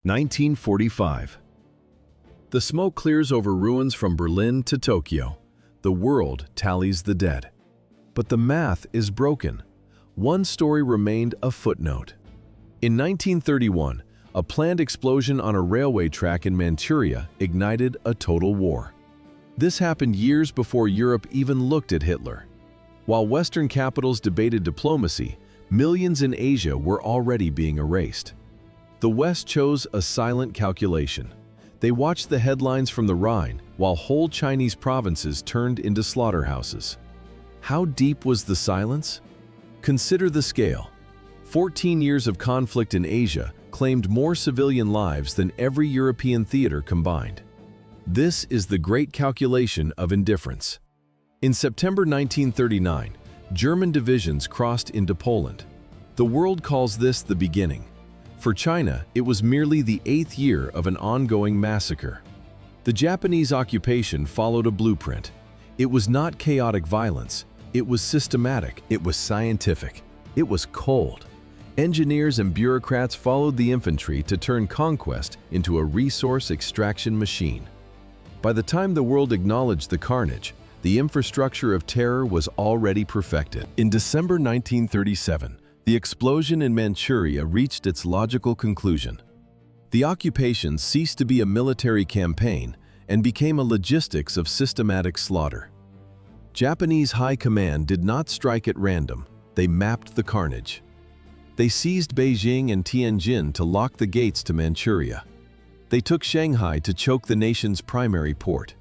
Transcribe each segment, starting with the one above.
1945. The smoke clears over ruins from Berlin to Tokyo. The world tallies the dead. But the math is broken. One story remained a footnote. In 1931, a planned explosion on a railway track in Manchuria ignited a total war. This happened years before Europe even looked at Hitler. While Western capitals debated diplomacy, millions in Asia were already being erased. The West chose a silent calculation. They watched the headlines from the Rhine while whole Chinese provinces turned into slaughterhouses. How deep was the silence? Consider the scale. 14 years of conflict in Asia claimed more civilian lives than every European theater combined. This is the great calculation of indifference. In September 1939, German divisions crossed into Poland. The world calls this the beginning. For China, it was merely the 8th year of an ongoing massacre. The Japanese occupation followed a blueprint. It was not chaotic violence. It was systematic. It was scientific. It was cold. Engineers and bureaucrats followed the infantry to turn conquest into a resource extraction machine. By the time the world acknowledged the carnage, the infrastructure of terror was already perfected. In December 1937, the explosion in Manchuria reached its logical conclusion. The occupation ceased to be a military campaign and became a logistics of systematic slaughter. Japanese high command did not strike at random. They mapped the carnage. They seized Beijing and Tianjin to lock the gates to Manchuria. They took Shanghai to choke the nation's primary port.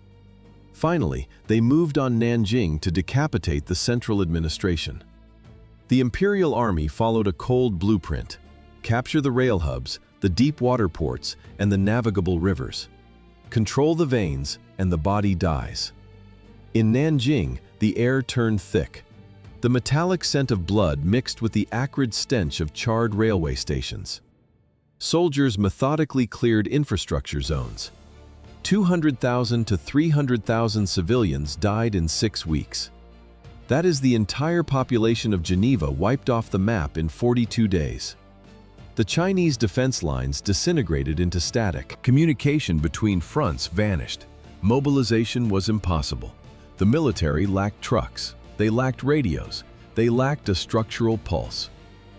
Finally, they moved on Nanjing to decapitate the central administration. The Imperial Army followed a cold blueprint: capture the rail hubs, the deep water ports, and the navigable rivers. Control the veins, and the body dies. In Nanjing, the air turned thick. The metallic scent of blood mixed with the acrid stench of charred railway stations. Soldiers methodically cleared infrastructure zones. 200,000 to 300,000 civilians died in 6 weeks. That is the entire population of Geneva wiped off the map in 42 days. The Chinese defense lines disintegrated into static. Communication between fronts vanished. Mobilization was impossible. The military lacked trucks. They lacked radios. They lacked a structural pulse.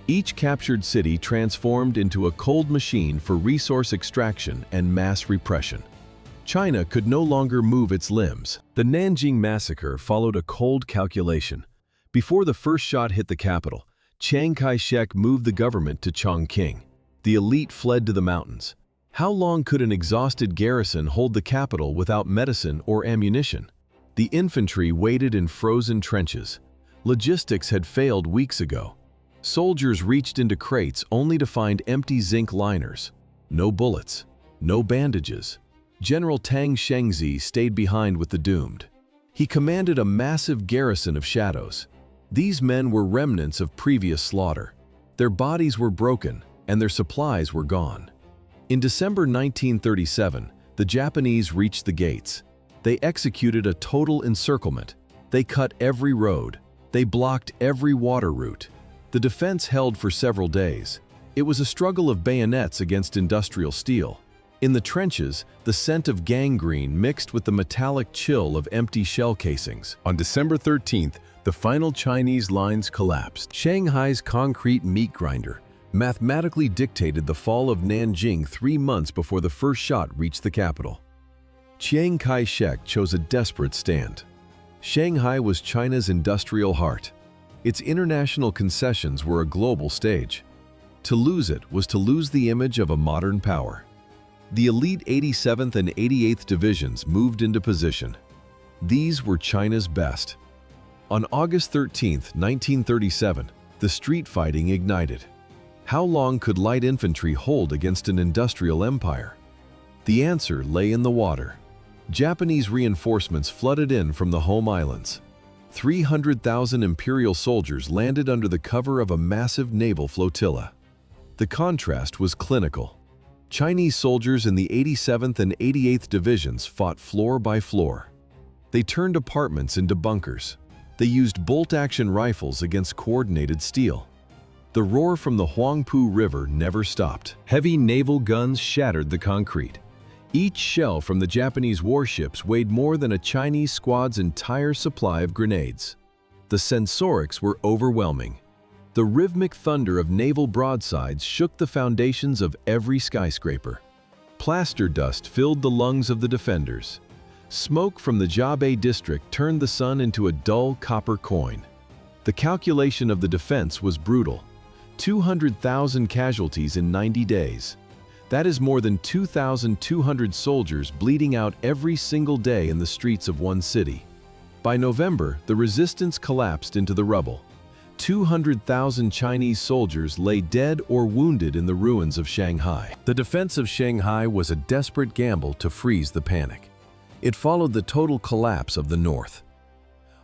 Each captured city transformed into a cold machine for resource extraction and mass repression. China could no longer move its limbs. The Nanjing massacre followed a cold calculation. Before the first shot hit the capital, Chiang Kai-shek moved the government to Chongqing. The elite fled to the mountains. How long could an exhausted garrison hold the capital without medicine or ammunition? The infantry waited in frozen trenches. Logistics had failed weeks ago. Soldiers reached into crates only to find empty zinc liners. No bullets, no bandages. General Tang Shengzi stayed behind with the doomed. He commanded a massive garrison of shadows. These men were remnants of previous slaughter. Their bodies were broken, and their supplies were gone. In December 1937, the Japanese reached the gates. They executed a total encirclement. They cut every road. They blocked every water route. The defense held for several days. It was a struggle of bayonets against industrial steel. In the trenches, the scent of gangrene mixed with the metallic chill of empty shell casings. On December 13th, the final Chinese lines collapsed. Shanghai's concrete meat grinder mathematically dictated the fall of Nanjing 3 months before the first shot reached the capital. Chiang Kai-shek chose a desperate stand. Shanghai was China's industrial heart. Its international concessions were a global stage. To lose it was to lose the image of a modern power. The elite 87th and 88th Divisions moved into position. These were China's best. On August 13, 1937, the street fighting ignited. How long could light infantry hold against an industrial empire? The answer lay in the water. Japanese reinforcements flooded in from the home islands. 300,000 imperial soldiers landed under the cover of a massive naval flotilla. The contrast was clinical. Chinese soldiers in the 87th and 88th Divisions fought floor by floor. They turned apartments into bunkers. They used bolt-action rifles against coordinated steel. The roar from the Huangpu River never stopped. Heavy naval guns shattered the concrete. Each shell from the Japanese warships weighed more than a Chinese squad's entire supply of grenades. The sensorics were overwhelming. The rhythmic thunder of naval broadsides shook the foundations of every skyscraper. Plaster dust filled the lungs of the defenders. Smoke from the Jiabei district turned the sun into a dull copper coin. The calculation of the defense was brutal. 200,000 casualties in 90 days. That is more than 2,200 soldiers bleeding out every single day in the streets of one city. By November, the resistance collapsed into the rubble. 200,000 Chinese soldiers lay dead or wounded in the ruins of Shanghai. The defense of Shanghai was a desperate gamble to freeze the panic. It followed the total collapse of the North.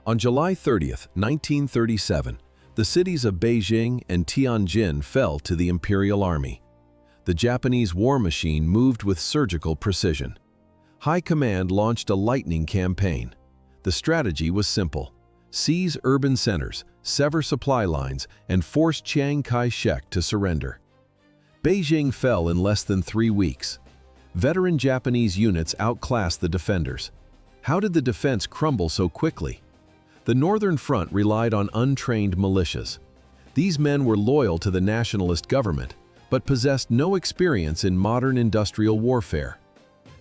On July 30th, 1937, the cities of Beijing and Tianjin fell to the Imperial Army. The Japanese war machine moved with surgical precision. High Command launched a lightning campaign. The strategy was simple: seize urban centers, sever supply lines, and force Chiang Kai-shek to surrender. Beijing fell in less than 3 weeks. Veteran Japanese units outclassed the defenders. How did the defense crumble so quickly? The Northern Front relied on untrained militias. These men were loyal to the nationalist government, but possessed no experience in modern industrial warfare.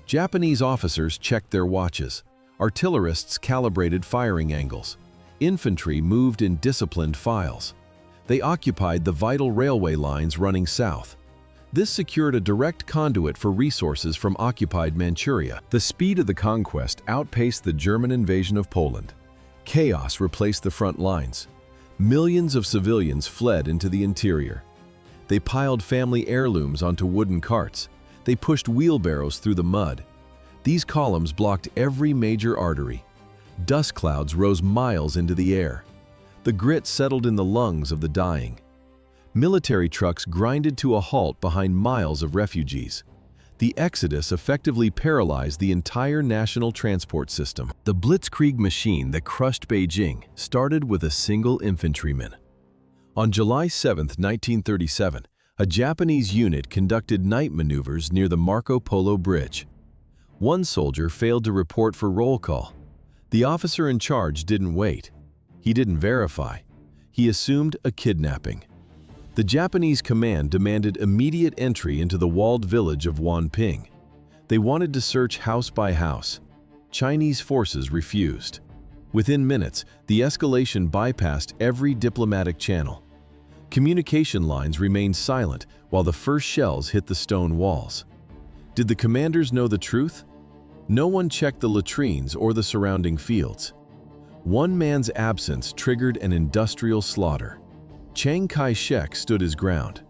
Japanese officers checked their watches. Artillerists calibrated firing angles. Infantry moved in disciplined files. They occupied the vital railway lines running south. This secured a direct conduit for resources from occupied Manchuria. The speed of the conquest outpaced the German invasion of Poland. Chaos replaced the front lines. Millions of civilians fled into the interior. They piled family heirlooms onto wooden carts. They pushed wheelbarrows through the mud. These columns blocked every major artery. Dust clouds rose miles into the air. The grit settled in the lungs of the dying. Military trucks grinded to a halt behind miles of refugees. The exodus effectively paralyzed the entire national transport system. The blitzkrieg machine that crushed Beijing started with a single infantryman. On July 7, 1937, a Japanese unit conducted night maneuvers near the Marco Polo Bridge. One soldier failed to report for roll call. The officer in charge didn't wait. He didn't verify. He assumed a kidnapping. The Japanese command demanded immediate entry into the walled village of Wanping. They wanted to search house by house. Chinese forces refused. Within minutes, the escalation bypassed every diplomatic channel. Communication lines remained silent while the first shells hit the stone walls. Did the commanders know the truth? No one checked the latrines or the surrounding fields. One man's absence triggered an industrial slaughter. Chiang Kai-shek stood his ground.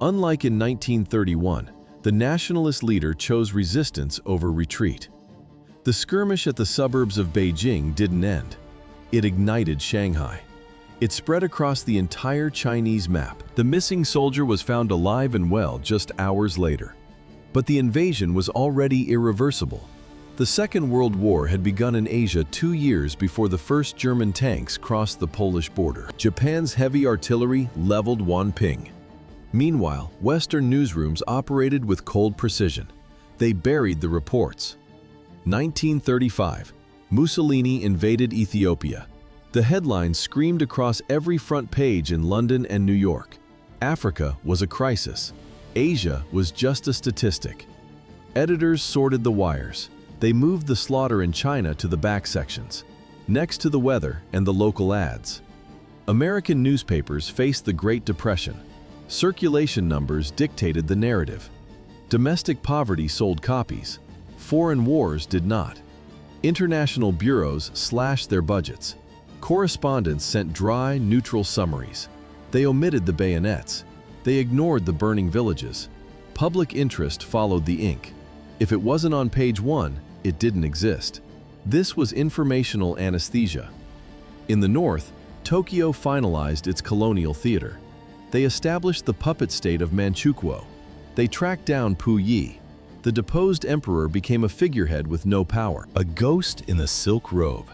Unlike in 1931, the nationalist leader chose resistance over retreat. The skirmish at the suburbs of Beijing didn't end. It ignited Shanghai. It spread across the entire Chinese map. The missing soldier was found alive and well just hours later. But the invasion was already irreversible. The Second World War had begun in Asia 2 years before the first German tanks crossed the Polish border. Japan's heavy artillery leveled Wanping. Meanwhile, Western newsrooms operated with cold precision. They buried the reports. 1935, Mussolini invaded Ethiopia. The headlines screamed across every front page in London and New York. Africa was a crisis. Asia was just a statistic. Editors sorted the wires. They moved the slaughter in China to the back sections, next to the weather and the local ads. American newspapers faced the Great Depression. Circulation numbers dictated the narrative. Domestic poverty sold copies. Foreign wars did not. International bureaus slashed their budgets. Correspondents sent dry, neutral summaries. They omitted the bayonets. They ignored the burning villages. Public interest followed the ink. If it wasn't on page 1, it didn't exist. This was informational anesthesia. In the north, Tokyo finalized its colonial theater. They established the puppet state of Manchukuo. They tracked down Puyi. The deposed emperor became a figurehead with no power, a ghost in a silk robe.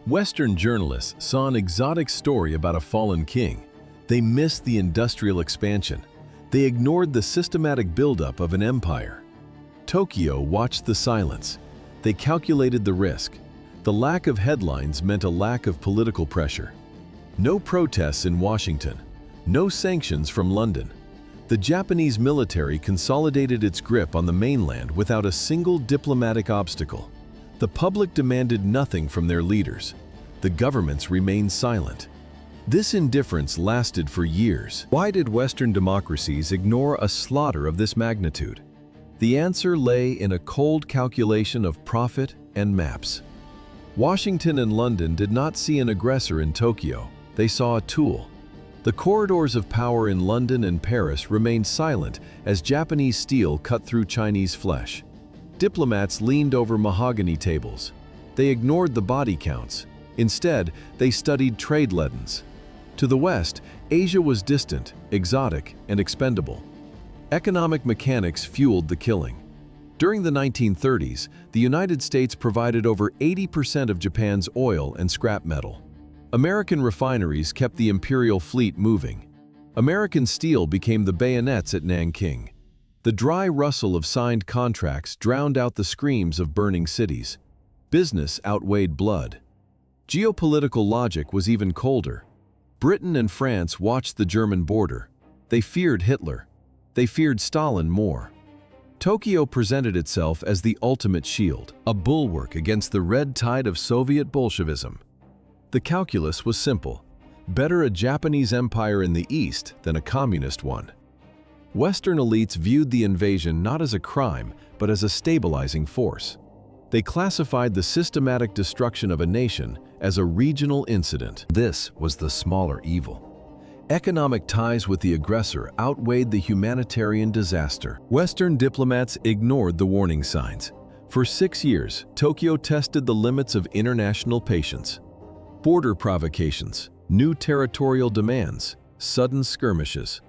Western journalists saw an exotic story about a fallen king. They missed the industrial expansion. They ignored the systematic buildup of an empire. Tokyo watched the silence. They calculated the risk. The lack of headlines meant a lack of political pressure. No protests in Washington. No sanctions from London. The Japanese military consolidated its grip on the mainland without a single diplomatic obstacle. The public demanded nothing from their leaders. The governments remained silent. This indifference lasted for years. Why did Western democracies ignore a slaughter of this magnitude? The answer lay in a cold calculation of profit and maps. Washington and London did not see an aggressor in Tokyo. They saw a tool. The corridors of power in London and Paris remained silent as Japanese steel cut through Chinese flesh. Diplomats leaned over mahogany tables. They ignored the body counts. Instead, they studied trade lettings. To the west, Asia was distant, exotic, and expendable. Economic mechanics fueled the killing. During the 1930s, the United States provided over 80% of Japan's oil and scrap metal. American refineries kept the imperial fleet moving. American steel became the bayonets at Nanking. The dry rustle of signed contracts drowned out the screams of burning cities. Business outweighed blood. Geopolitical logic was even colder. Britain and France watched the German border. They feared Hitler. They feared Stalin more. Tokyo presented itself as the ultimate shield, a bulwark against the red tide of Soviet Bolshevism. The calculus was simple. Better a Japanese empire in the east than a communist one. Western elites viewed the invasion not as a crime, but as a stabilizing force. They classified the systematic destruction of a nation as a regional incident. This was the smaller evil. Economic ties with the aggressor outweighed the humanitarian disaster. Western diplomats ignored the warning signs. For 6 years, Tokyo tested the limits of international patience. Border provocations, new territorial demands, sudden skirmishes.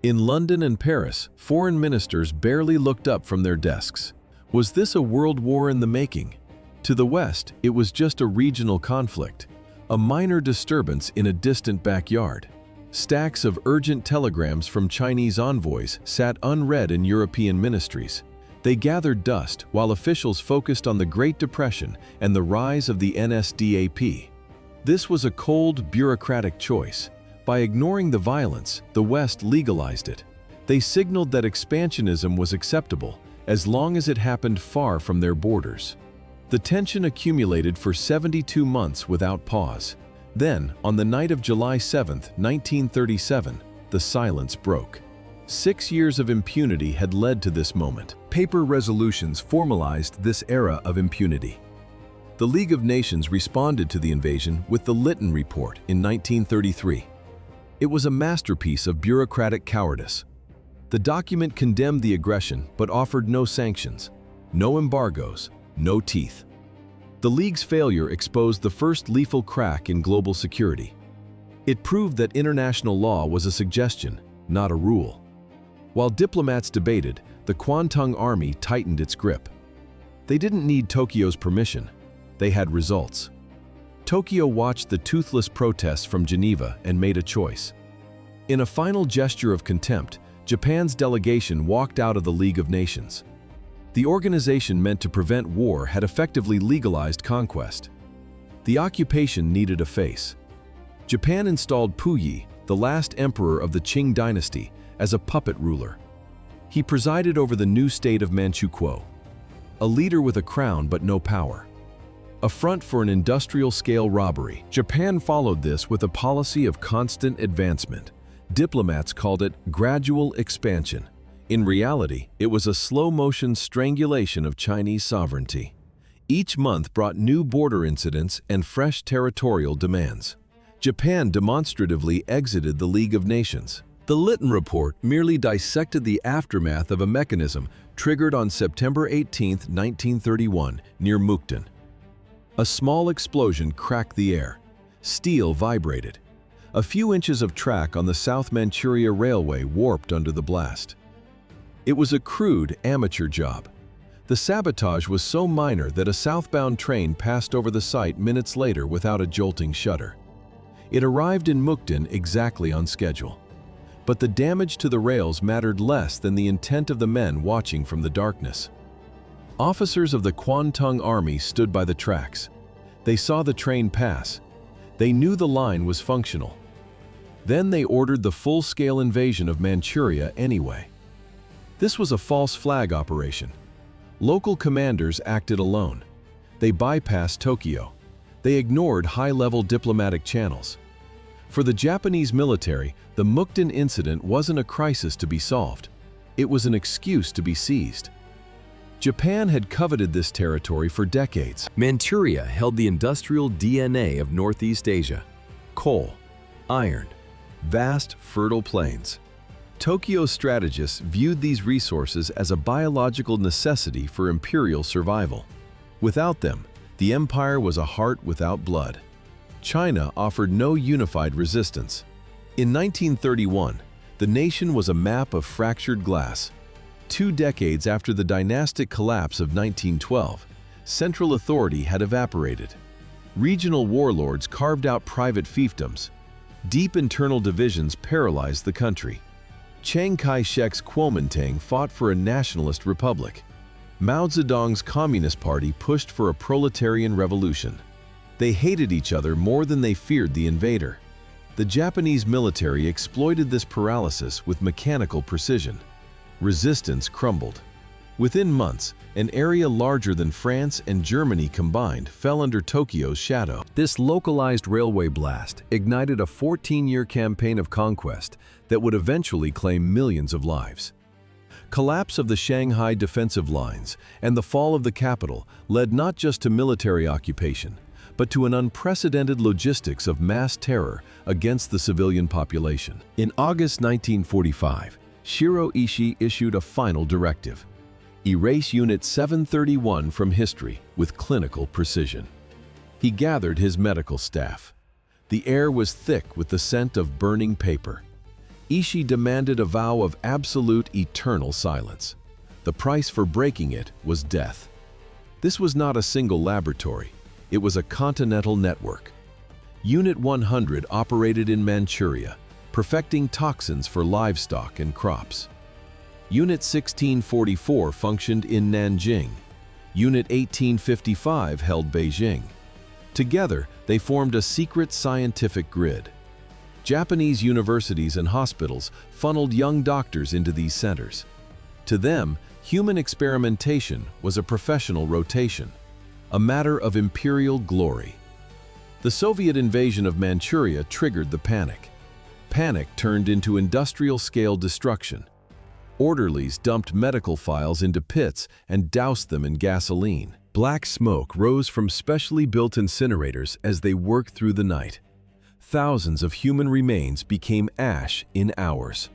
In London and Paris, foreign ministers barely looked up from their desks. Was this a world war in the making? To the west, it was just a regional conflict, a minor disturbance in a distant backyard. Stacks of urgent telegrams from Chinese envoys sat unread in European ministries. They gathered dust while officials focused on the Great Depression and the rise of the NSDAP. This was a cold, bureaucratic choice. By ignoring the violence, the West legalized it. They signaled that expansionism was acceptable as long as it happened far from their borders. The tension accumulated for 72 months without pause. Then, on the night of July 7, 1937, the silence broke. 6 years of impunity had led to this moment. Paper resolutions formalized this era of impunity. The League of Nations responded to the invasion with the Lytton Report in 1933. It was a masterpiece of bureaucratic cowardice. The document condemned the aggression but offered no sanctions, no embargoes, no teeth. The League's failure exposed the first lethal crack in global security. It proved that international law was a suggestion, not a rule. While diplomats debated, the Kwantung Army tightened its grip. They didn't need Tokyo's permission. They had results. Tokyo watched the toothless protests from Geneva and made a choice. In a final gesture of contempt, Japan's delegation walked out of the League of Nations. The organization meant to prevent war had effectively legalized conquest. The occupation needed a face. Japan installed Puyi, the last emperor of the Qing dynasty, as a puppet ruler. He presided over the new state of Manchukuo, a leader with a crown but no power. A front for an industrial-scale robbery. Japan followed this with a policy of constant advancement. Diplomats called it gradual expansion. In reality, it was a slow-motion strangulation of Chinese sovereignty. Each month brought new border incidents and fresh territorial demands. Japan demonstratively exited the League of Nations. The Lytton Report merely dissected the aftermath of a mechanism triggered on September 18, 1931, near Mukden. A small explosion cracked the air. Steel vibrated. A few inches of track on the South Manchuria Railway warped under the blast. It was a crude, amateur job. The sabotage was so minor that a southbound train passed over the site minutes later without a jolting shudder. It arrived in Mukden exactly on schedule. But the damage to the rails mattered less than the intent of the men watching from the darkness. Officers of the Kwantung Army stood by the tracks. They saw the train pass. They knew the line was functional. Then they ordered the full-scale invasion of Manchuria anyway. This was a false flag operation. Local commanders acted alone. They bypassed Tokyo. They ignored high-level diplomatic channels. For the Japanese military, the Mukden incident wasn't a crisis to be solved. It was an excuse to be seized. Japan had coveted this territory for decades. Manchuria held the industrial DNA of Northeast Asia: coal, iron, vast, fertile plains. Tokyo's strategists viewed these resources as a biological necessity for imperial survival. Without them, the empire was a heart without blood. China offered no unified resistance. In 1931, the nation was a map of fractured glass. 2 decades after the dynastic collapse of 1912, central authority had evaporated. Regional warlords carved out private fiefdoms. Deep internal divisions paralyzed the country. Chiang Kai-shek's Kuomintang fought for a nationalist republic. Mao Zedong's Communist Party pushed for a proletarian revolution. They hated each other more than they feared the invader. The Japanese military exploited this paralysis with mechanical precision. Resistance crumbled. Within months, an area larger than France and Germany combined fell under Tokyo's shadow. This localized railway blast ignited a 14-year campaign of conquest that would eventually claim millions of lives. Collapse of the Shanghai defensive lines and the fall of the capital led not just to military occupation, but to an unprecedented logistics of mass terror against the civilian population. In August 1945, Shiro Ishii issued a final directive: erase Unit 731 from history with clinical precision. He gathered his medical staff. The air was thick with the scent of burning paper. Ishii demanded a vow of absolute eternal silence. The price for breaking it was death. This was not a single laboratory. It was a continental network. Unit 100 operated in Manchuria, perfecting toxins for livestock and crops. Unit 1644 functioned in Nanjing. Unit 1855 held Beijing. Together, they formed a secret scientific grid. Japanese universities and hospitals funneled young doctors into these centers. To them, human experimentation was a professional rotation, a matter of imperial glory. The Soviet invasion of Manchuria triggered the panic. Panic turned into industrial-scale destruction. Orderlies dumped medical files into pits and doused them in gasoline. Black smoke rose from specially built incinerators as they worked through the night. Thousands of human remains became ash in hours.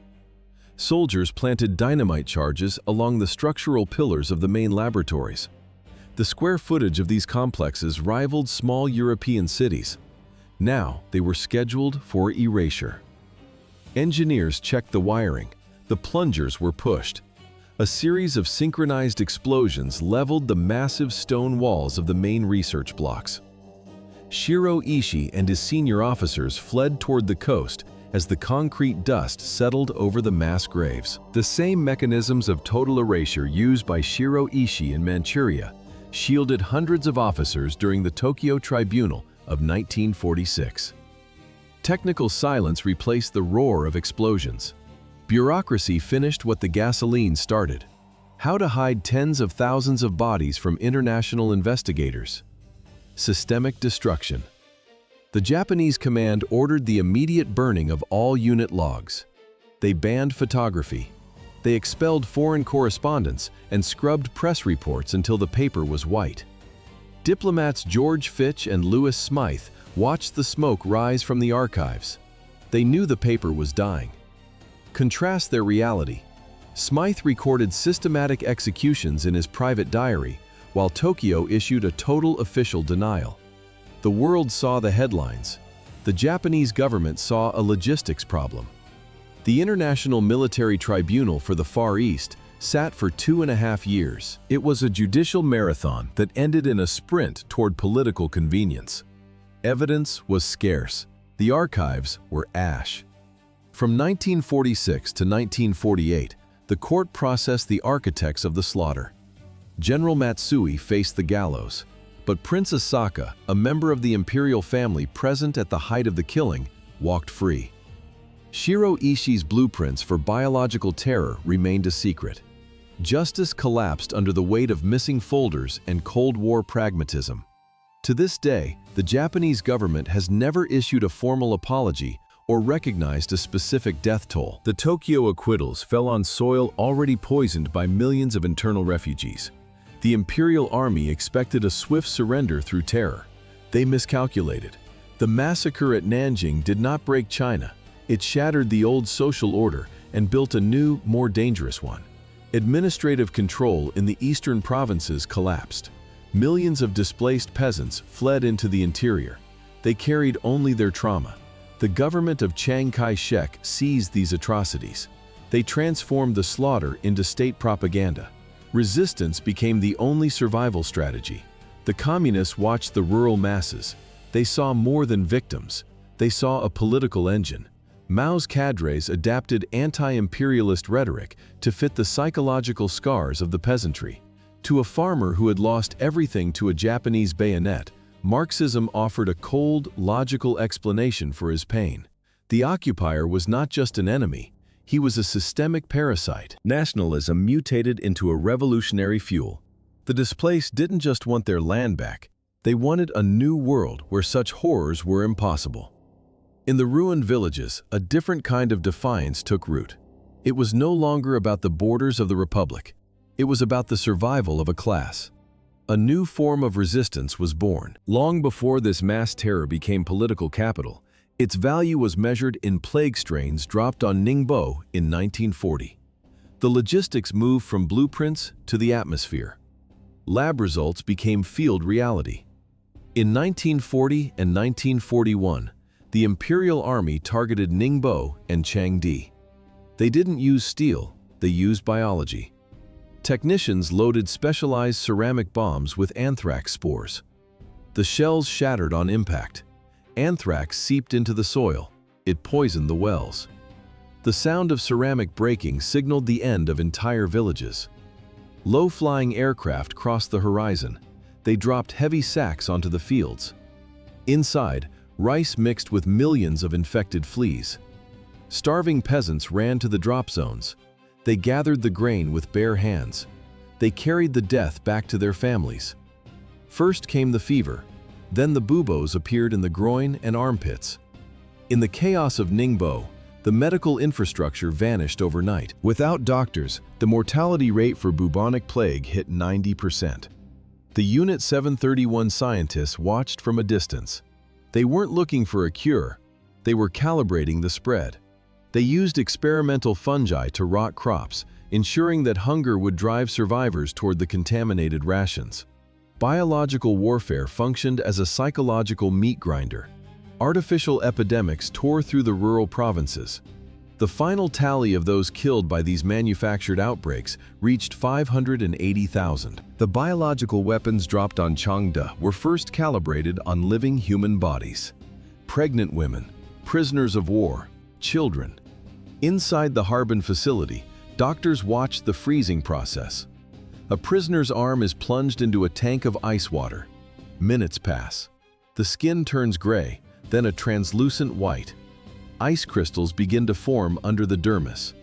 Soldiers planted dynamite charges along the structural pillars of the main laboratories. The square footage of these complexes rivaled small European cities. Now they were scheduled for erasure. Engineers checked the wiring. The plungers were pushed. A series of synchronized explosions leveled the massive stone walls of the main research blocks. Shiro Ishii and his senior officers fled toward the coast as the concrete dust settled over the mass graves. The same mechanisms of total erasure used by Shiro Ishii in Manchuria shielded hundreds of officers during the Tokyo Tribunal of 1946. Technical silence replaced the roar of explosions. Bureaucracy finished what the gasoline started: how to hide tens of thousands of bodies from international investigators. Systemic destruction. The Japanese command ordered the immediate burning of all unit logs. They banned photography. They expelled foreign correspondence and scrubbed press reports until the paper was white. Diplomats George Fitch and Louis Smythe watched the smoke rise from the archives. They knew the paper was dying. Contrast their reality. Smythe recorded systematic executions in his private diary, while Tokyo issued a total official denial. The world saw the headlines. The Japanese government saw a logistics problem. The International Military Tribunal for the Far East sat for 2.5 years. It was a judicial marathon that ended in a sprint toward political convenience. Evidence was scarce. The archives were ash. From 1946 to 1948, the court processed the architects of the slaughter. General Matsui faced the gallows, but Prince Asaka, a member of the imperial family present at the height of the killing, walked free. Shiro Ishii's blueprints for biological terror remained a secret. Justice collapsed under the weight of missing folders and Cold War pragmatism. To this day, the Japanese government has never issued a formal apology or recognized a specific death toll. The Tokyo acquittals fell on soil already poisoned by millions of internal refugees. The Imperial Army expected a swift surrender through terror. They miscalculated. The massacre at Nanjing did not break China. It shattered the old social order and built a new, more dangerous one. Administrative control in the eastern provinces collapsed. Millions of displaced peasants fled into the interior. They carried only their trauma. The government of Chiang Kai-shek seized these atrocities. They transformed the slaughter into state propaganda. Resistance became the only survival strategy. The communists watched the rural masses. They saw more than victims. They saw a political engine. Mao's cadres adapted anti-imperialist rhetoric to fit the psychological scars of the peasantry. To a farmer who had lost everything to a Japanese bayonet, Marxism offered a cold, logical explanation for his pain. The occupier was not just an enemy, he was a systemic parasite. Nationalism mutated into a revolutionary fuel. The displaced didn't just want their land back, they wanted a new world where such horrors were impossible. In the ruined villages, a different kind of defiance took root. It was no longer about the borders of the Republic. It was about the survival of a class. A new form of resistance was born. Long before this mass terror became political capital, its value was measured in plague strains dropped on Ningbo in 1940. The logistics moved from blueprints to the atmosphere. Lab results became field reality. In 1940 and 1941, the Imperial Army targeted Ningbo and Changde. They didn't use steel, they used biology. Technicians loaded specialized ceramic bombs with anthrax spores. The shells shattered on impact. Anthrax seeped into the soil. It poisoned the wells. The sound of ceramic breaking signaled the end of entire villages. Low-flying aircraft crossed the horizon. They dropped heavy sacks onto the fields. Inside, rice mixed with millions of infected fleas. Starving peasants ran to the drop zones. They gathered the grain with bare hands. They carried the death back to their families. First came the fever, then the buboes appeared in the groin and armpits. In the chaos of Ningbo, the medical infrastructure vanished overnight. Without doctors, the mortality rate for bubonic plague hit 90%. The Unit 731 scientists watched from a distance. They weren't looking for a cure, they were calibrating the spread. They used experimental fungi to rot crops, ensuring that hunger would drive survivors toward the contaminated rations. Biological warfare functioned as a psychological meat grinder. Artificial epidemics tore through the rural provinces. The final tally of those killed by these manufactured outbreaks reached 580,000. The biological weapons dropped on Changde were first calibrated on living human bodies. Pregnant women, prisoners of war, children. Inside the Harbin facility, doctors watched the freezing process. A prisoner's arm is plunged into a tank of ice water. Minutes pass. The skin turns gray, then a translucent white. Ice crystals begin to form under the dermis.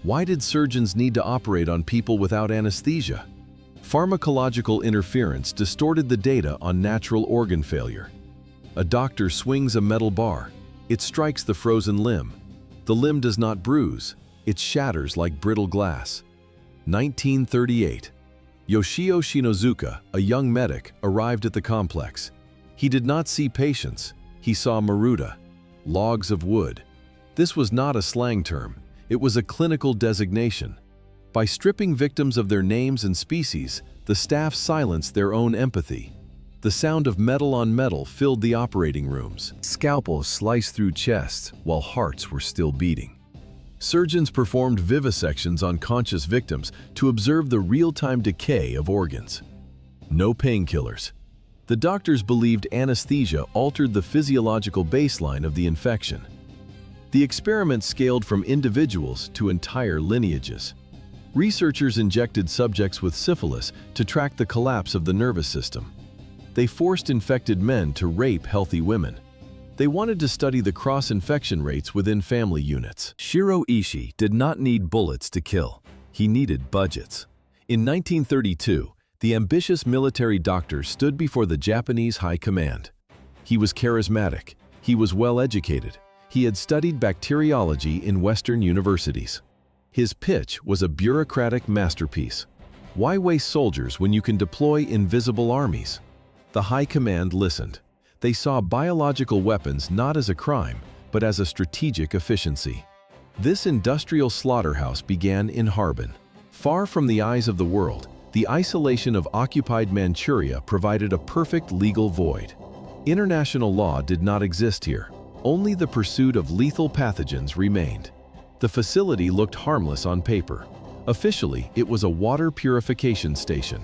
Why did surgeons need to operate on people without anesthesia? Pharmacological interference distorted the data on natural organ failure. A doctor swings a metal bar. It strikes the frozen limb. The limb does not bruise, it shatters like brittle glass. 1938. Yoshio Shinozuka, a young medic, arrived at the complex. He did not see patients, he saw maruta, logs of wood. This was not a slang term, it was a clinical designation. By stripping victims of their names and species, the staff silenced their own empathy. The sound of metal on metal filled the operating rooms. Scalpels sliced through chests while hearts were still beating. Surgeons performed vivisections on conscious victims to observe the real-time decay of organs. No painkillers. The doctors believed anesthesia altered the physiological baseline of the infection. The experiment scaled from individuals to entire lineages. Researchers injected subjects with syphilis to track the collapse of the nervous system. They forced infected men to rape healthy women. They wanted to study the cross-infection rates within family units. Shiro Ishii did not need bullets to kill. He needed budgets. In 1932, the ambitious military doctor stood before the Japanese High Command. He was charismatic. He was well-educated. He had studied bacteriology in Western universities. His pitch was a bureaucratic masterpiece. Why waste soldiers when you can deploy invisible armies? The High Command listened. They saw biological weapons not as a crime, but as a strategic efficiency. This industrial slaughterhouse began in Harbin. Far from the eyes of the world, the isolation of occupied Manchuria provided a perfect legal void. International law did not exist here. Only the pursuit of lethal pathogens remained. The facility looked harmless on paper. Officially, it was a water purification station.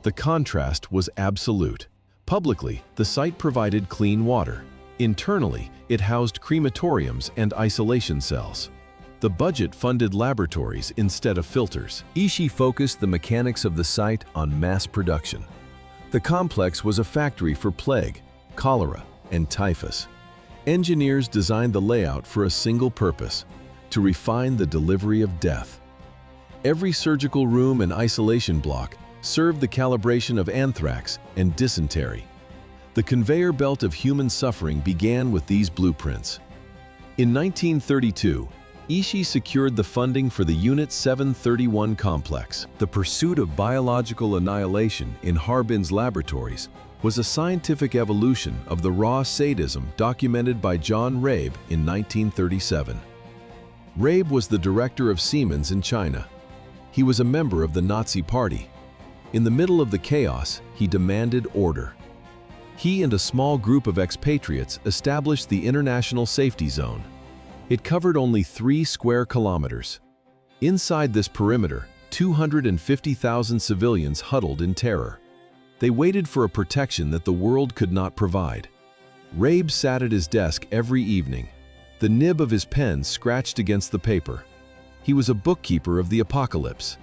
The contrast was absolute. Publicly, the site provided clean water. Internally, it housed crematoriums and isolation cells. The budget funded laboratories instead of filters. Ishii focused the mechanics of the site on mass production. The complex was a factory for plague, cholera, and typhus. Engineers designed the layout for a single purpose: to refine the delivery of death. Every surgical room and isolation block served the calibration of anthrax and dysentery. The conveyor belt of human suffering began with these blueprints. In 1932, Ishii secured the funding for the Unit 731 complex. The pursuit of biological annihilation in Harbin's laboratories was a scientific evolution of the raw sadism documented by John Rabe in 1937. Rabe was the director of Siemens in China. He was a member of the Nazi Party. In the middle of the chaos, he demanded order. He and a small group of expatriates established the International Safety Zone. It covered only 3 square kilometers. Inside this perimeter, 250,000 civilians huddled in terror. They waited for a protection that the world could not provide. Rabe sat at his desk every evening. The nib of his pen scratched against the paper. He was a bookkeeper of the apocalypse.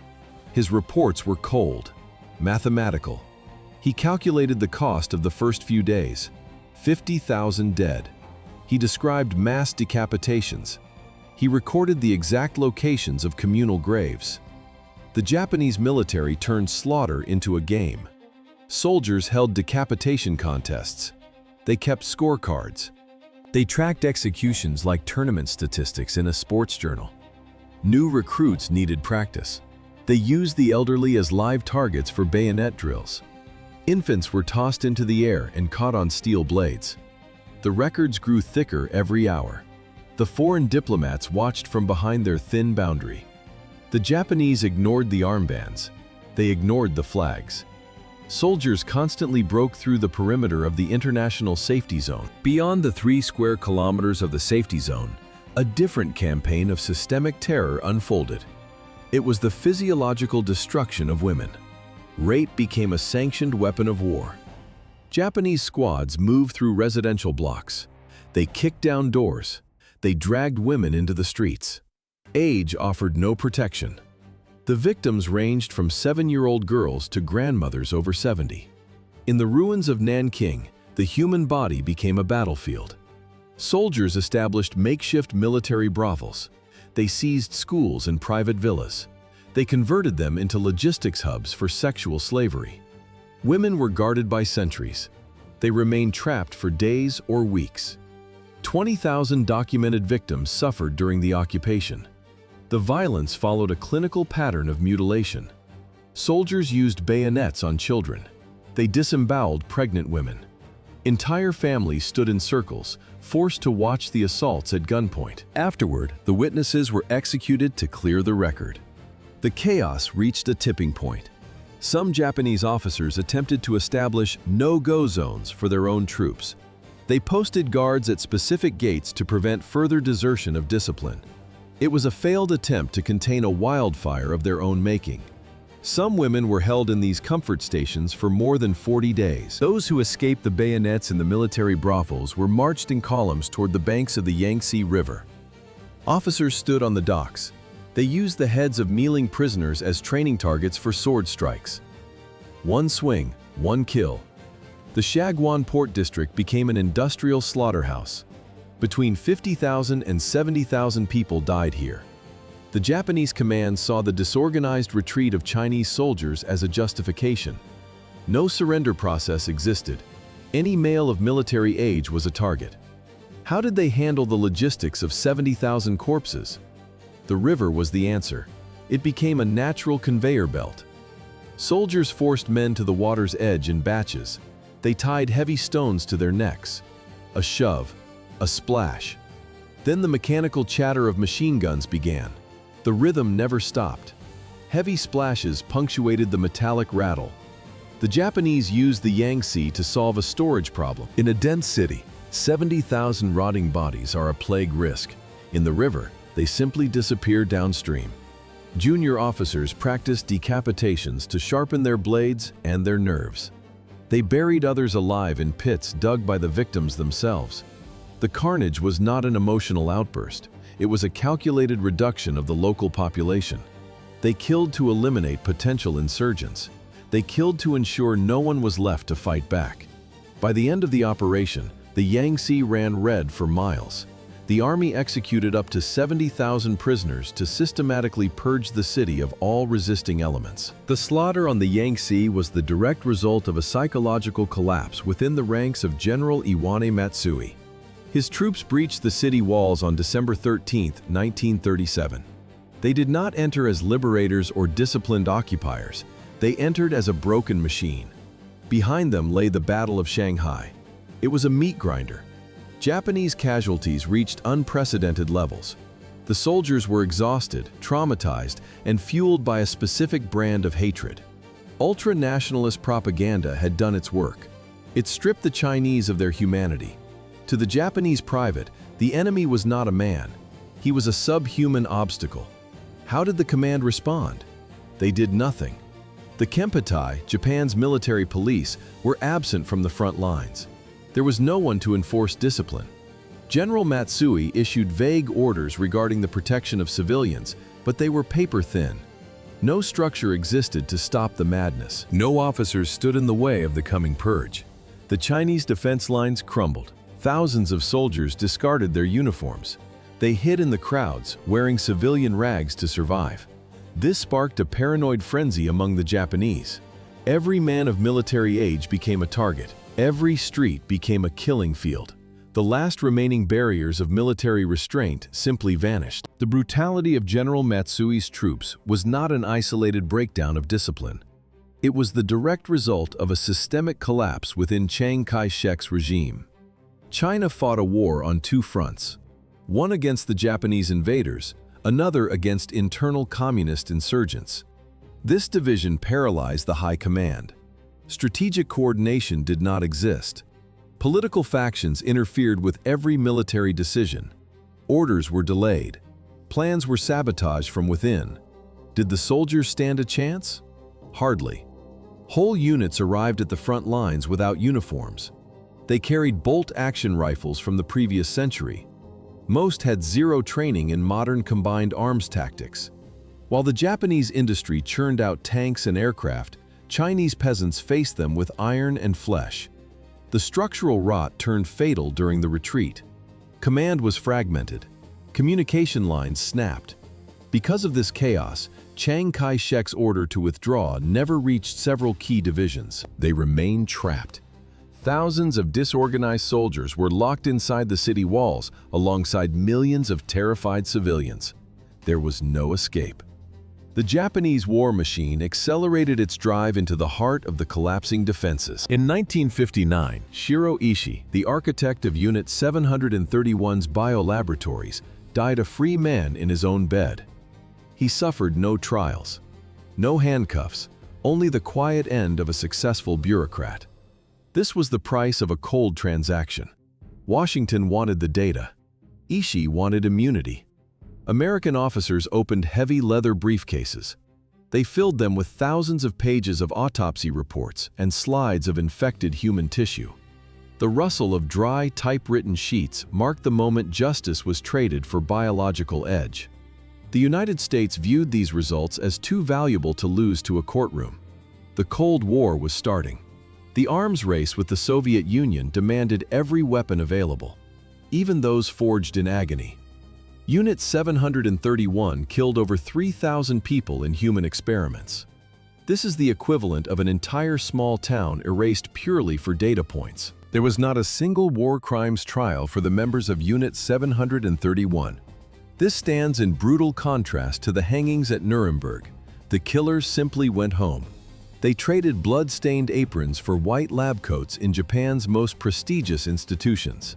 His reports were cold, mathematical. He calculated the cost of the first few days: 50,000 dead. He described mass decapitations. He recorded the exact locations of communal graves. The Japanese military turned slaughter into a game. Soldiers held decapitation contests. They kept scorecards. They tracked executions like tournament statistics in a sports journal. New recruits needed practice. They used the elderly as live targets for bayonet drills. Infants were tossed into the air and caught on steel blades. The records grew thicker every hour. The foreign diplomats watched from behind their thin boundary. The Japanese ignored the armbands. They ignored the flags. Soldiers constantly broke through the perimeter of the International Safety Zone. Beyond the 3 square kilometers of the safety zone, a different campaign of systemic terror unfolded. It was the physiological destruction of women. Rape became a sanctioned weapon of war. Japanese squads moved through residential blocks. They kicked down doors. They dragged women into the streets. Age offered no protection. The victims ranged from 7-year-old girls to grandmothers over 70. In the ruins of Nanking, the human body became a battlefield. Soldiers established makeshift military brothels. They seized schools and private villas. They converted them into logistics hubs for sexual slavery. Women were guarded by sentries. They remained trapped for days or weeks. 20,000 documented victims suffered during the occupation. The violence followed a clinical pattern of mutilation. Soldiers used bayonets on children. They disemboweled pregnant women. Entire families stood in circles, forced to watch the assaults at gunpoint. Afterward, the witnesses were executed to clear the record. The chaos reached a tipping point. Some Japanese officers attempted to establish no-go zones for their own troops. They posted guards at specific gates to prevent further desertion of discipline. It was a failed attempt to contain a wildfire of their own making. Some women were held in these comfort stations for more than 40 days. Those who escaped the bayonets in the military brothels were marched in columns toward the banks of the Yangtze River. Officers stood on the docks. They used the heads of kneeling prisoners as training targets for sword strikes. One swing, one kill. The Shagwan Port District became an industrial slaughterhouse. Between 50,000 and 70,000 people died here. The Japanese command saw the disorganized retreat of Chinese soldiers as a justification. No surrender process existed. Any male of military age was a target. How did they handle the logistics of 70,000 corpses? The river was the answer. It became a natural conveyor belt. Soldiers forced men to the water's edge in batches. They tied heavy stones to their necks. A shove, a splash. Then the mechanical chatter of machine guns began. The rhythm never stopped. Heavy splashes punctuated the metallic rattle. The Japanese used the Yangtze to solve a storage problem. In a dense city, 70,000 rotting bodies are a plague risk. In the river, they simply disappear downstream. Junior officers practiced decapitations to sharpen their blades and their nerves. They buried others alive in pits dug by the victims themselves. The carnage was not an emotional outburst. It was a calculated reduction of the local population. They killed to eliminate potential insurgents. They killed to ensure no one was left to fight back. By the end of the operation, the Yangtze ran red for miles. The army executed up to 70,000 prisoners to systematically purge the city of all resisting elements. The slaughter on the Yangtze was the direct result of a psychological collapse within the ranks of General Iwane Matsui. His troops breached the city walls on December 13, 1937. They did not enter as liberators or disciplined occupiers. They entered as a broken machine. Behind them lay the Battle of Shanghai. It was a meat grinder. Japanese casualties reached unprecedented levels. The soldiers were exhausted, traumatized, and fueled by a specific brand of hatred. Ultra-nationalist propaganda had done its work. It stripped the Chinese of their humanity. To the Japanese private, the enemy was not a man. He was a subhuman obstacle. How did the command respond? They did nothing. The Kempeitai, Japan's military police, were absent from the front lines. There was no one to enforce discipline. General Matsui issued vague orders regarding the protection of civilians, but they were paper-thin. No structure existed to stop the madness. No officers stood in the way of the coming purge. The Chinese defense lines crumbled. Thousands of soldiers discarded their uniforms. They hid in the crowds, wearing civilian rags to survive. This sparked a paranoid frenzy among the Japanese. Every man of military age became a target. Every street became a killing field. The last remaining barriers of military restraint simply vanished. The brutality of General Matsui's troops was not an isolated breakdown of discipline. It was the direct result of a systemic collapse within Chiang Kai-shek's regime. China fought a war on two fronts, one against the Japanese invaders, another against internal communist insurgents. This division paralyzed the high command. Strategic coordination did not exist. Political factions interfered with every military decision. Orders were delayed. Plans were sabotaged from within. Did the soldiers stand a chance? Hardly. Whole units arrived at the front lines without uniforms. They carried bolt-action rifles from the previous century. Most had zero training in modern combined arms tactics. While the Japanese industry churned out tanks and aircraft, Chinese peasants faced them with iron and flesh. The structural rot turned fatal during the retreat. Command was fragmented. Communication lines snapped. Because of this chaos, Chiang Kai-shek's order to withdraw never reached several key divisions. They remained trapped. Thousands of disorganized soldiers were locked inside the city walls alongside millions of terrified civilians. There was no escape. The Japanese war machine accelerated its drive into the heart of the collapsing defenses. In 1959, Shiro Ishii, the architect of Unit 731's biolaboratories, died a free man in his own bed. He suffered no trials, no handcuffs, only the quiet end of a successful bureaucrat. This was the price of a cold transaction. Washington wanted the data. Ishii wanted immunity. American officers opened heavy leather briefcases. They filled them with thousands of pages of autopsy reports and slides of infected human tissue. The rustle of dry, typewritten sheets marked the moment justice was traded for biological edge. The United States viewed these results as too valuable to lose to a courtroom. The Cold War was starting. The arms race with the Soviet Union demanded every weapon available, even those forged in agony. Unit 731 killed over 3,000 people in human experiments. This is the equivalent of an entire small town erased purely for data points. There was not a single war crimes trial for the members of Unit 731. This stands in brutal contrast to the hangings at Nuremberg. The killers simply went home. They traded blood-stained aprons for white lab coats in Japan's most prestigious institutions.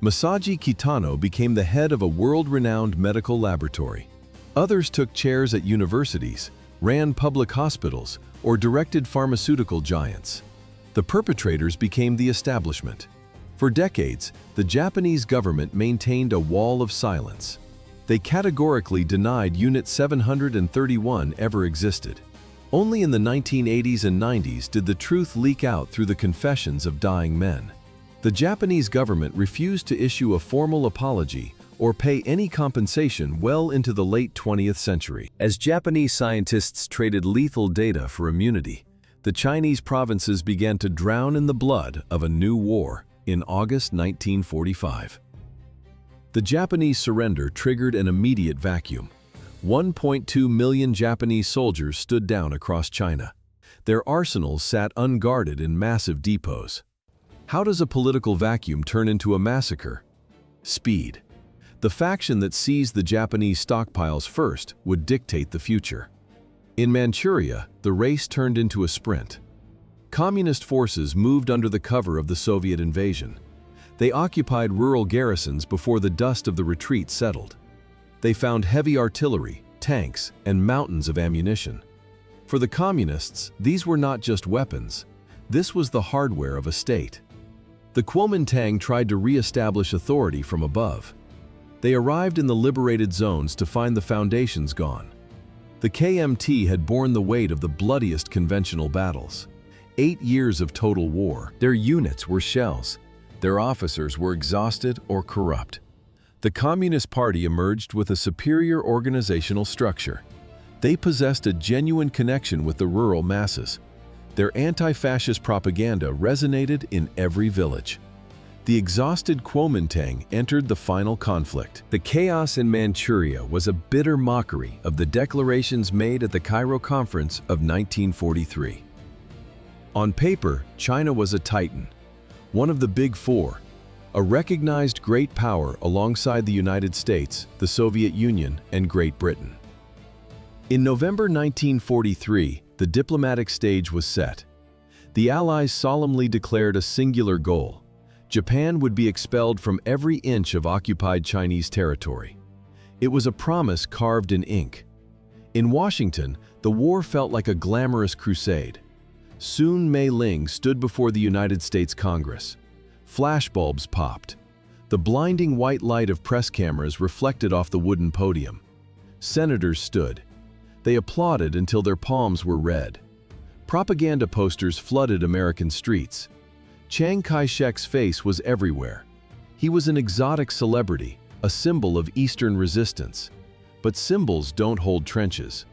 Masaji Kitano became the head of a world-renowned medical laboratory. Others took chairs at universities, ran public hospitals, or directed pharmaceutical giants. The perpetrators became the establishment. For decades, the Japanese government maintained a wall of silence. They categorically denied Unit 731 ever existed. Only in the 1980s and 90s did the truth leak out through the confessions of dying men. The Japanese government refused to issue a formal apology or pay any compensation well into the late 20th century. As Japanese scientists traded lethal data for immunity, the Chinese provinces began to drown in the blood of a new war in August 1945. The Japanese surrender triggered an immediate vacuum. 1.2 million Japanese soldiers stood down across China. Their arsenals sat unguarded in massive depots. How does a political vacuum turn into a massacre? Speed. The faction that seized the Japanese stockpiles first would dictate the future. In Manchuria, the race turned into a sprint. Communist forces moved under the cover of the Soviet invasion. They occupied rural garrisons before the dust of the retreat settled. They found heavy artillery, tanks, and mountains of ammunition. For the communists, these were not just weapons. This was the hardware of a state. The Kuomintang tried to re-establish authority from above. They arrived in the liberated zones to find the foundations gone. The KMT had borne the weight of the bloodiest conventional battles. 8 years of total war. Their units were shells. Their officers were exhausted or corrupt. The Communist Party emerged with a superior organizational structure. They possessed a genuine connection with the rural masses. Their anti-fascist propaganda resonated in every village. The exhausted Kuomintang entered the final conflict. The chaos in Manchuria was a bitter mockery of the declarations made at the Cairo Conference of 1943. On paper, China was a titan, one of the Big Four, a recognized great power alongside the United States, the Soviet Union, and Great Britain. In November 1943, the diplomatic stage was set. The Allies solemnly declared a singular goal: Japan would be expelled from every inch of occupied Chinese territory. It was a promise carved in ink. In Washington, the war felt like a glamorous crusade. Soon Mei Ling stood before the United States Congress. Flashbulbs popped. The blinding white light of press cameras reflected off the wooden podium. Senators stood. They applauded until their palms were red. Propaganda posters flooded American streets. Chiang Kai-shek's face was everywhere. He was an exotic celebrity, a symbol of Eastern resistance. But symbols don't hold trenches.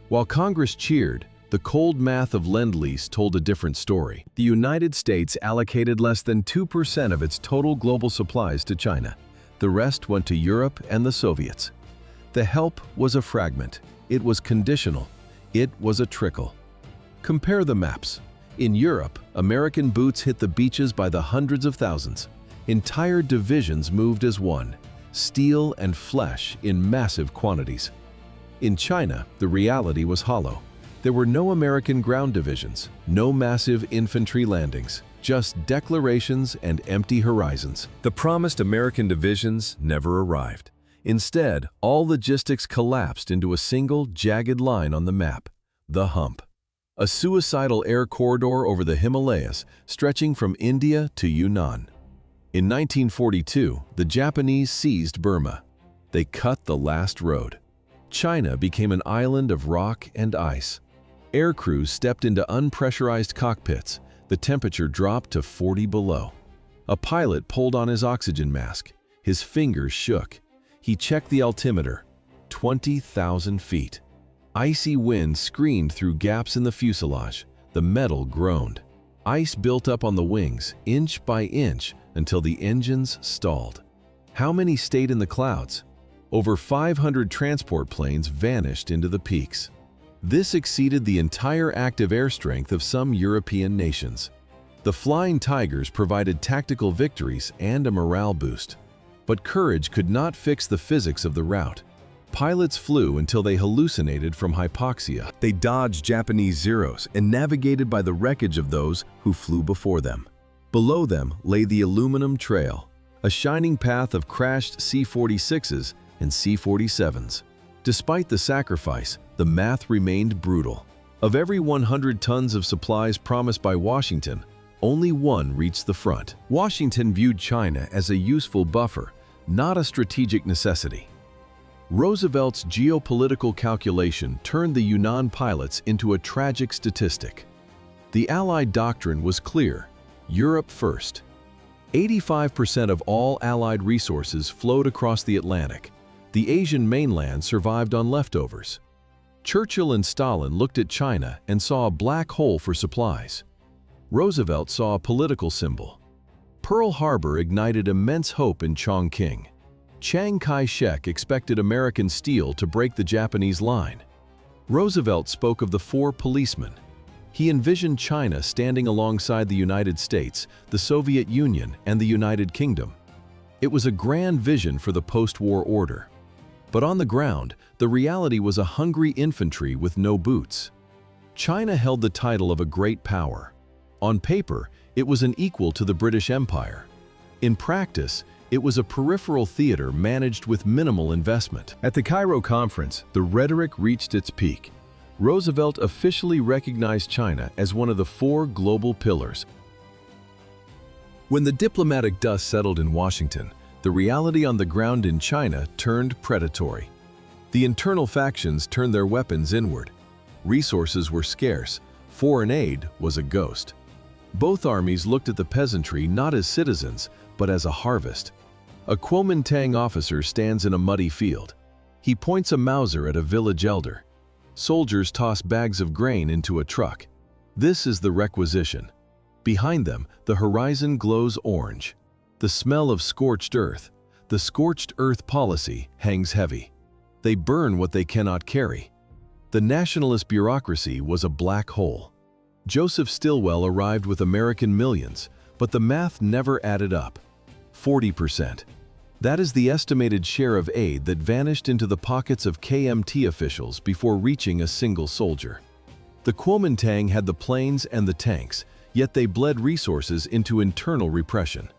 While Congress cheered, the cold math of Lend-Lease told a different story. The United States allocated less than 2% of its total global supplies to China. The rest went to Europe and the Soviets. The help was a fragment. It was conditional. It was a trickle. Compare the maps. In Europe, American boots hit the beaches by the hundreds of thousands. Entire divisions moved as one, steel and flesh in massive quantities. In China, the reality was hollow. There were no American ground divisions, no massive infantry landings, just declarations and empty horizons. The promised American divisions never arrived. Instead, all logistics collapsed into a single, jagged line on the map: the hump. A suicidal air corridor over the Himalayas, stretching from India to Yunnan. In 1942, the Japanese seized Burma. They cut the last road. China became an island of rock and ice. Air crews stepped into unpressurized cockpits. The temperature dropped to 40 below. A pilot pulled on his oxygen mask. His fingers shook. He checked the altimeter. 20,000 feet. Icy wind screamed through gaps in the fuselage. The metal groaned. Ice built up on the wings, inch by inch, until the engines stalled. How many stayed in the clouds? Over 500 transport planes vanished into the peaks. This exceeded the entire active air strength of some European nations. The Flying Tigers provided tactical victories and a morale boost. But courage could not fix the physics of the route. Pilots flew until they hallucinated from hypoxia. They dodged Japanese Zeros and navigated by the wreckage of those who flew before them. Below them lay the aluminum trail, a shining path of crashed C-46s and C-47s. Despite the sacrifice, the math remained brutal. Of every 100 tons of supplies promised by Washington, only one reached the front. Washington viewed China as a useful buffer, not a strategic necessity. Roosevelt's geopolitical calculation turned the Yunnan pilots into a tragic statistic. The Allied doctrine was clear: Europe first. 85% of all Allied resources flowed across the Atlantic. The Asian mainland survived on leftovers. Churchill and Stalin looked at China and saw a black hole for supplies. Roosevelt saw a political symbol. Pearl Harbor ignited immense hope in Chongqing. Chiang Kai-shek expected American steel to break the Japanese line. Roosevelt spoke of the four policemen. He envisioned China standing alongside the United States, the Soviet Union, and the United Kingdom. It was a grand vision for the post-war order. But on the ground, the reality was a hungry infantry with no boots. China held the title of a great power. On paper, it was an equal to the British Empire. In practice, it was a peripheral theater managed with minimal investment. At the Cairo conference, the rhetoric reached its peak. Roosevelt officially recognized China as one of the four global pillars. When the diplomatic dust settled in Washington, the reality on the ground in China turned predatory. The internal factions turned their weapons inward. Resources were scarce. Foreign aid was a ghost. Both armies looked at the peasantry not as citizens, but as a harvest. A Kuomintang officer stands in a muddy field. He points a Mauser at a village elder. Soldiers toss bags of grain into a truck. This is the requisition. Behind them, the horizon glows orange. The smell of scorched earth. The scorched earth policy hangs heavy. They burn what they cannot carry. The nationalist bureaucracy was a black hole. Joseph Stilwell arrived with American millions, but the math never added up. 40%. That is the estimated share of aid that vanished into the pockets of KMT officials before reaching a single soldier. The Kuomintang had the planes and the tanks, yet they bled resources into internal repression.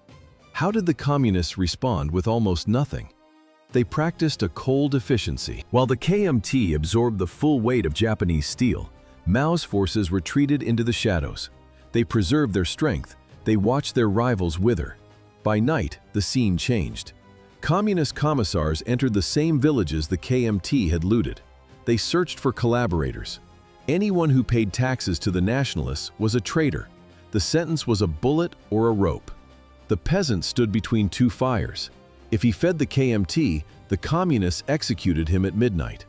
How did the communists respond with almost nothing? They practiced a cold efficiency. While the KMT absorbed the full weight of Japanese steel, Mao's forces retreated into the shadows. They preserved their strength. They watched their rivals wither. By night, the scene changed. Communist commissars entered the same villages the KMT had looted. They searched for collaborators. Anyone who paid taxes to the nationalists was a traitor. The sentence was a bullet or a rope. The peasant stood between two fires. If he fed the KMT, the communists executed him at midnight.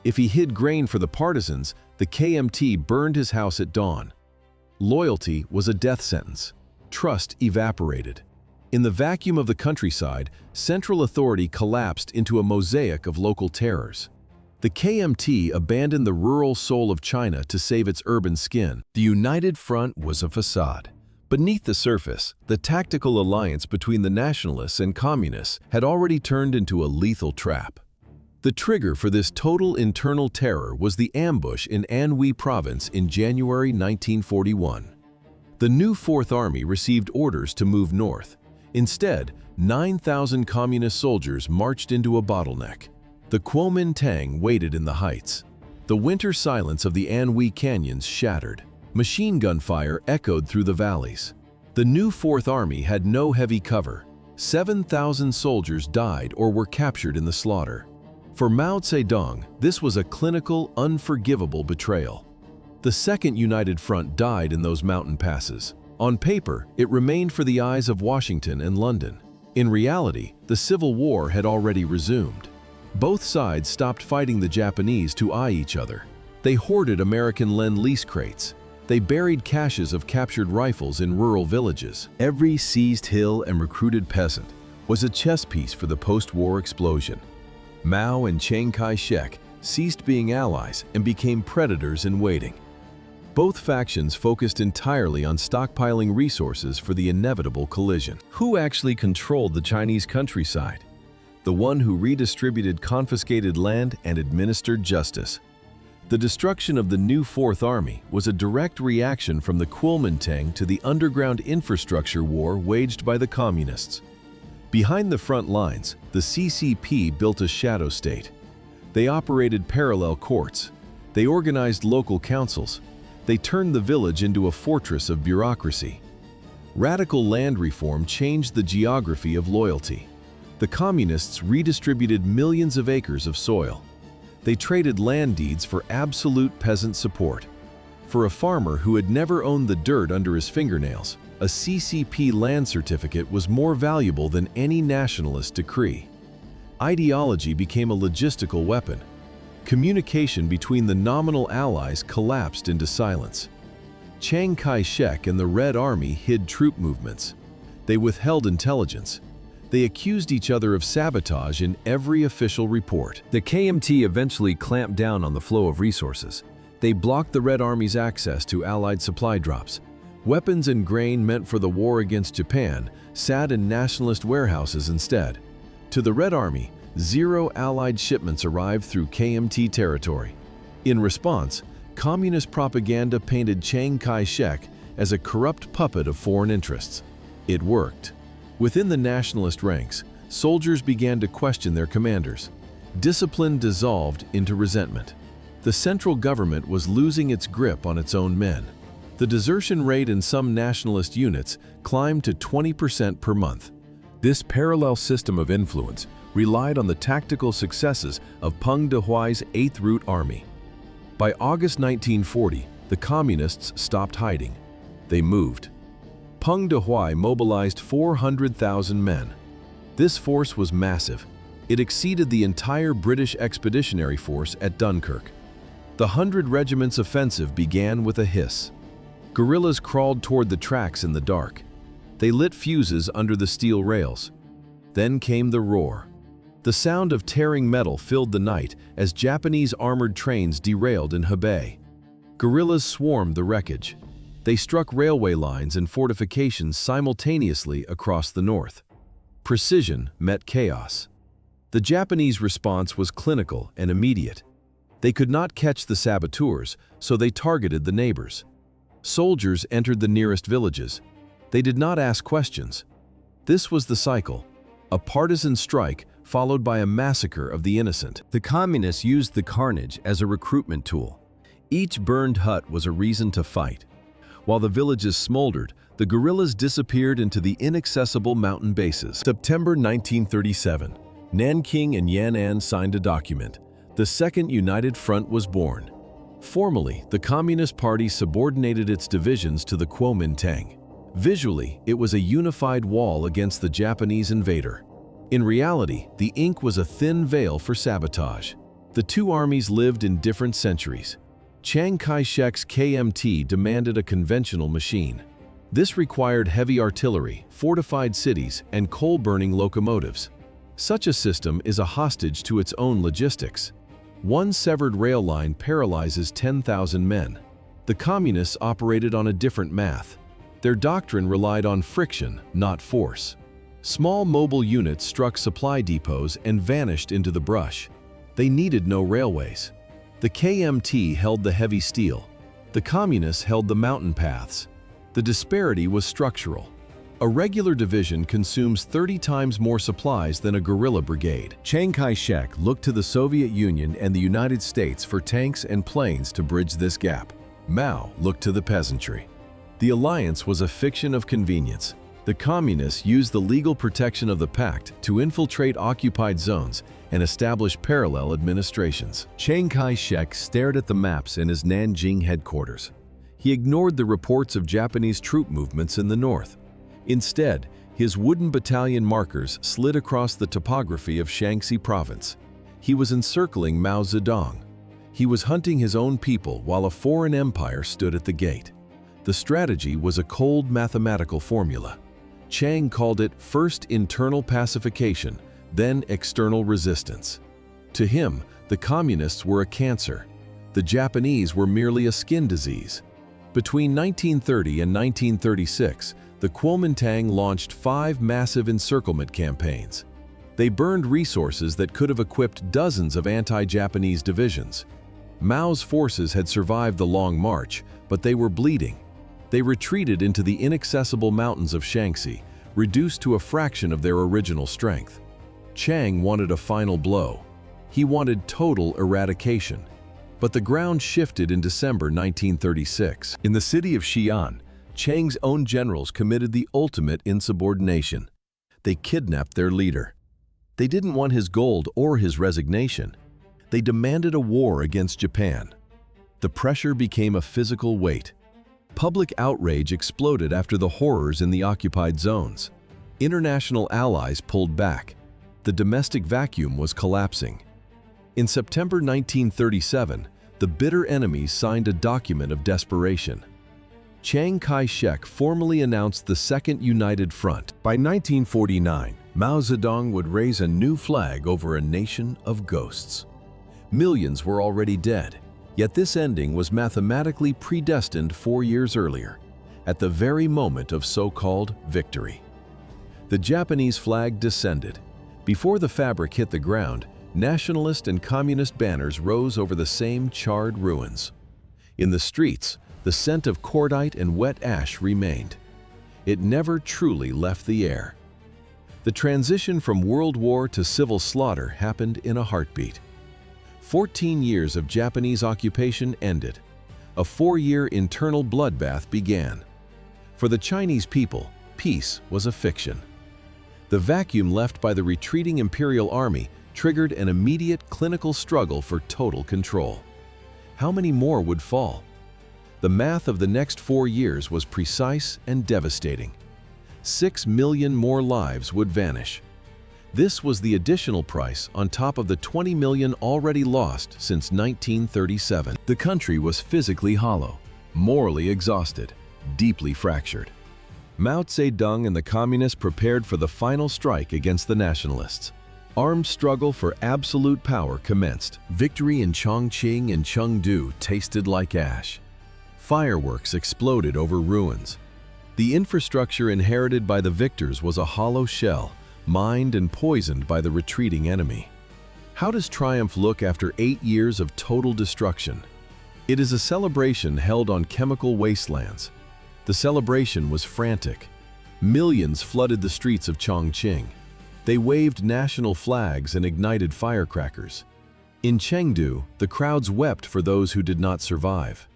If he hid grain for the partisans, the KMT burned his house at dawn. Loyalty was a death sentence. Trust evaporated. In the vacuum of the countryside, central authority collapsed into a mosaic of local terrors. The KMT abandoned the rural soul of China to save its urban skin. The United Front was a facade. Beneath the surface, the tactical alliance between the nationalists and communists had already turned into a lethal trap. The trigger for this total internal terror was the ambush in Anhui Province in January 1941. The new Fourth Army received orders to move north. Instead, 9,000 communist soldiers marched into a bottleneck. The Kuomintang waited in the heights. The winter silence of the Anhui canyons shattered. Machine gun fire echoed through the valleys. The new Fourth Army had no heavy cover. 7,000 soldiers died or were captured in the slaughter. For Mao Zedong, this was a clinical, unforgivable betrayal. The Second United Front died in those mountain passes. On paper, it remained for the eyes of Washington and London. In reality, the Civil War had already resumed. Both sides stopped fighting the Japanese to eye each other. They hoarded American Lend-Lease crates. They buried caches of captured rifles in rural villages. Every seized hill and recruited peasant was a chess piece for the post-war explosion. Mao and Chiang Kai-shek ceased being allies and became predators in waiting. Both factions focused entirely on stockpiling resources for the inevitable collision. Who actually controlled the Chinese countryside? The one who redistributed confiscated land and administered justice. The destruction of the new Fourth Army was a direct reaction from the Kuomintang to the underground infrastructure war waged by the Communists. Behind the front lines, the CCP built a shadow state. They operated parallel courts. They organized local councils. They turned the village into a fortress of bureaucracy. Radical land reform changed the geography of loyalty. The Communists redistributed millions of acres of soil. They traded land deeds for absolute peasant support. For a farmer who had never owned the dirt under his fingernails, a CCP land certificate was more valuable than any nationalist decree. Ideology became a logistical weapon. Communication between the nominal allies collapsed into silence. Chiang Kai-shek and the Red Army hid troop movements. They withheld intelligence. They accused each other of sabotage in every official report. The KMT eventually clamped down on the flow of resources. They blocked the Red Army's access to Allied supply drops. Weapons and grain meant for the war against Japan sat in nationalist warehouses instead. To the Red Army, 0 Allied shipments arrived through KMT territory. In response, communist propaganda painted Chiang Kai-shek as a corrupt puppet of foreign interests. It worked. Within the nationalist ranks, soldiers began to question their commanders. Discipline dissolved into resentment. The central government was losing its grip on its own men. The desertion rate in some nationalist units climbed to 20% per month. This parallel system of influence relied on the tactical successes of Peng Dehuai's 8th Route Army. By August 1940, the Communists stopped hiding. They moved. Peng Dehuai mobilized 400,000 men. This force was massive. It exceeded the entire British Expeditionary Force at Dunkirk. The 100 Regiments offensive began with a hiss. Guerrillas crawled toward the tracks in the dark. They lit fuses under the steel rails. Then came the roar. The sound of tearing metal filled the night as Japanese armored trains derailed in Hebei. Guerrillas swarmed the wreckage. They struck railway lines and fortifications simultaneously across the north. Precision met chaos. The Japanese response was clinical and immediate. They could not catch the saboteurs, so they targeted the neighbors. Soldiers entered the nearest villages. They did not ask questions. This was the cycle: a partisan strike followed by a massacre of the innocent. The Communists used the carnage as a recruitment tool. Each burned hut was a reason to fight. While the villages smoldered, the guerrillas disappeared into the inaccessible mountain bases. September 1937, Nanking and Yan'an signed a document. The Second United Front was born. Formally, the Communist Party subordinated its divisions to the Kuomintang. Visually, it was a unified wall against the Japanese invader. In reality, the ink was a thin veil for sabotage. The two armies lived in different centuries. Chiang Kai-shek's KMT demanded a conventional machine. This required heavy artillery, fortified cities, and coal-burning locomotives. Such a system is a hostage to its own logistics. One severed rail line paralyzes 10,000 men. The Communists operated on a different math. Their doctrine relied on friction, not force. Small mobile units struck supply depots and vanished into the brush. They needed no railways. The KMT held the heavy steel. The Communists held the mountain paths. The disparity was structural. A regular division consumes 30 times more supplies than a guerrilla brigade. Chiang Kai-shek looked to the Soviet Union and the United States for tanks and planes to bridge this gap. Mao looked to the peasantry. The alliance was a fiction of convenience. The Communists used the legal protection of the pact to infiltrate occupied zones and establish parallel administrations. Chiang Kai-shek stared at the maps in his Nanjing headquarters. He ignored the reports of Japanese troop movements in the north. Instead, his wooden battalion markers slid across the topography of Shaanxi province. He was encircling Mao Zedong. He was hunting his own people while a foreign empire stood at the gate. The strategy was a cold mathematical formula. Chiang called it first internal pacification, then external resistance. To him, the Communists were a cancer. The Japanese were merely a skin disease. Between 1930 and 1936, the Kuomintang launched 5 massive encirclement campaigns. They burned resources that could have equipped dozens of anti-Japanese divisions. Mao's forces had survived the long march, but they were bleeding. They retreated into the inaccessible mountains of Shaanxi, reduced to a fraction of their original strength. Chiang wanted a final blow. He wanted total eradication. But the ground shifted in December 1936. In the city of Xi'an, Chiang's own generals committed the ultimate insubordination. They kidnapped their leader. They didn't want his gold or his resignation. They demanded a war against Japan. The pressure became a physical weight. Public outrage exploded after the horrors in the occupied zones. International allies pulled back. The domestic vacuum was collapsing. In September 1937, the bitter enemies signed a document of desperation. Chiang Kai-shek formally announced the Second United Front. By 1949, Mao Zedong would raise a new flag over a nation of ghosts. Millions were already dead. Yet this ending was mathematically predestined 4 years earlier, at the very moment of so-called victory. The Japanese flag descended. Before the fabric hit the ground, nationalist and communist banners rose over the same charred ruins. In the streets, the scent of cordite and wet ash remained. It never truly left the air. The transition from World War to civil slaughter happened in a heartbeat. 14 years of Japanese occupation ended. A 4-year internal bloodbath began. For the Chinese people, peace was a fiction. The vacuum left by the retreating imperial army triggered an immediate clinical struggle for total control. How many more would fall? The math of the next 4 years was precise and devastating. 6 million more lives would vanish. This was the additional price on top of the 20 million already lost since 1937. The country was physically hollow, morally exhausted, deeply fractured. Mao Zedong and the Communists prepared for the final strike against the nationalists. Armed struggle for absolute power commenced. Victory in Chongqing and Chengdu tasted like ash. Fireworks exploded over ruins. The infrastructure inherited by the victors was a hollow shell, mined and poisoned by the retreating enemy. How does triumph look after 8 years of total destruction? It is a celebration held on chemical wastelands. The celebration was frantic. Millions flooded the streets of Chongqing. They waved national flags and ignited firecrackers. In Chengdu, the crowds wept for those who did not survive.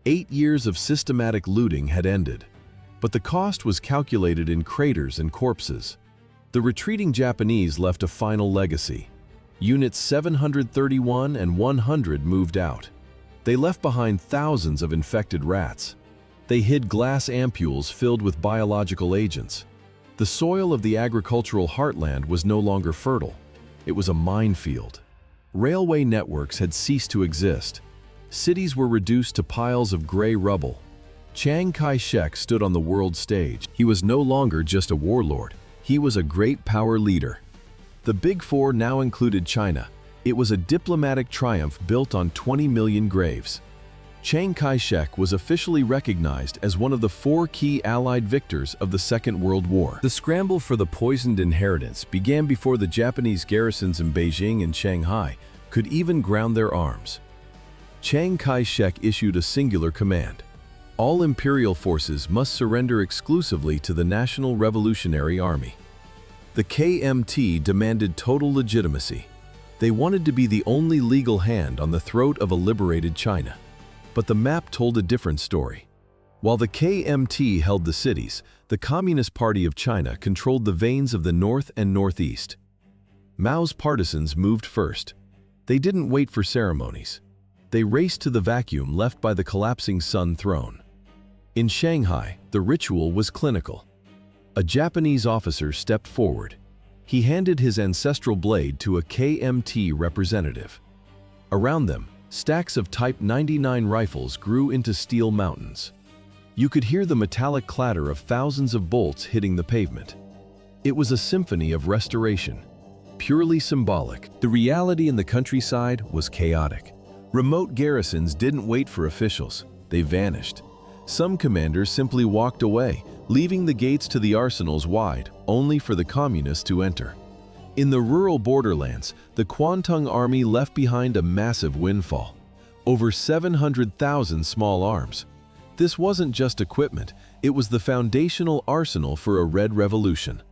8 years of systematic looting had ended, but the cost was calculated in craters and corpses. The retreating Japanese left a final legacy. Units 731 and 100 moved out. They left behind thousands of infected rats. They hid glass ampules filled with biological agents. The soil of the agricultural heartland was no longer fertile. It was a minefield. Railway networks had ceased to exist. Cities were reduced to piles of gray rubble. Chiang Kai-shek stood on the world stage. He was no longer just a warlord. He was a great power leader. The Big Four now included China. It was a diplomatic triumph built on 20 million graves. Chiang Kai-shek was officially recognized as one of the 4 key Allied victors of the Second World War. The scramble for the poisoned inheritance began before the Japanese garrisons in Beijing and Shanghai could even ground their arms. Chiang Kai-shek issued a singular command. All imperial forces must surrender exclusively to the National Revolutionary Army. The KMT demanded total legitimacy. They wanted to be the only legal hand on the throat of a liberated China. But the map told a different story. While the KMT held the cities, the Communist Party of China controlled the veins of the north and northeast. Mao's partisans moved first. They didn't wait for ceremonies. They raced to the vacuum left by the collapsing Sun throne. In Shanghai, the ritual was clinical. A Japanese officer stepped forward. He handed his ancestral blade to a KMT representative. Around them, stacks of Type 99 rifles grew into steel mountains. You could hear the metallic clatter of thousands of bolts hitting the pavement. It was a symphony of restoration, purely symbolic. The reality in the countryside was chaotic. Remote garrisons didn't wait for officials. They vanished. Some commanders simply walked away, leaving the gates to the arsenals wide, only for the communists to enter. In the rural borderlands, the Kwantung Army left behind a massive windfall. Over 700,000 small arms. This wasn't just equipment, it was the foundational arsenal for a Red Revolution.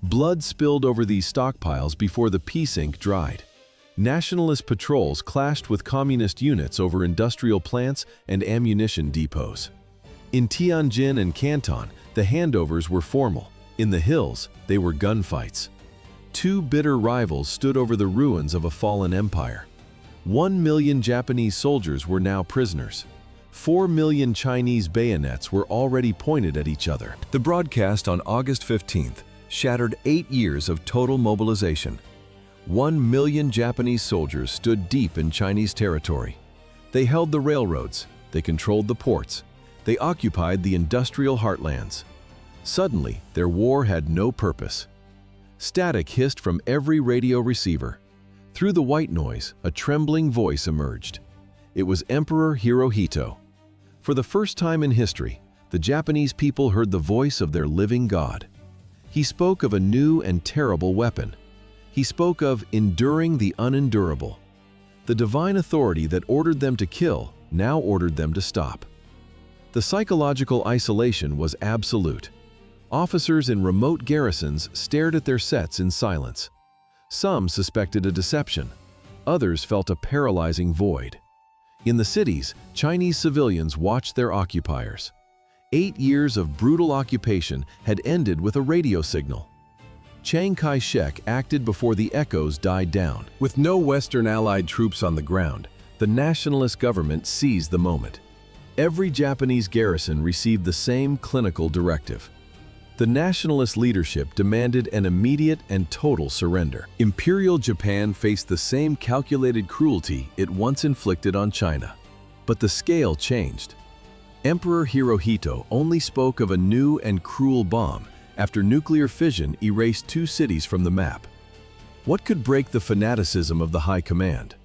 Blood spilled over these stockpiles before the peace ink dried. Nationalist patrols clashed with communist units over industrial plants and ammunition depots. In Tianjin and Canton, the handovers were formal. In the hills, they were gunfights. Two bitter rivals stood over the ruins of a fallen empire. 1 million Japanese soldiers were now prisoners. 4 million Chinese bayonets were already pointed at each other. The broadcast on August 15th shattered 8 years of total mobilization. 1 million Japanese soldiers stood deep in Chinese territory. They held the railroads, they controlled the ports, they occupied the industrial heartlands. Suddenly, their war had no purpose. Static hissed from every radio receiver. Through the white noise, a trembling voice emerged. It was Emperor Hirohito. For the first time in history, the Japanese people heard the voice of their living God. He spoke of a new and terrible weapon. He spoke of enduring the unendurable. The divine authority that ordered them to kill now ordered them to stop. The psychological isolation was absolute. Officers in remote garrisons stared at their sets in silence. Some suspected a deception. Others felt a paralyzing void. In the cities, Chinese civilians watched their occupiers. 8 years of brutal occupation had ended with a radio signal. Chiang Kai-shek acted before the echoes died down. With no Western Allied troops on the ground, the nationalist government seized the moment. Every Japanese garrison received the same clinical directive. The nationalist leadership demanded an immediate and total surrender. Imperial Japan faced the same calculated cruelty it once inflicted on China. But the scale changed. Emperor Hirohito only spoke of a new and cruel bomb after nuclear fission erased 2 cities from the map. What could break the fanaticism of the high command?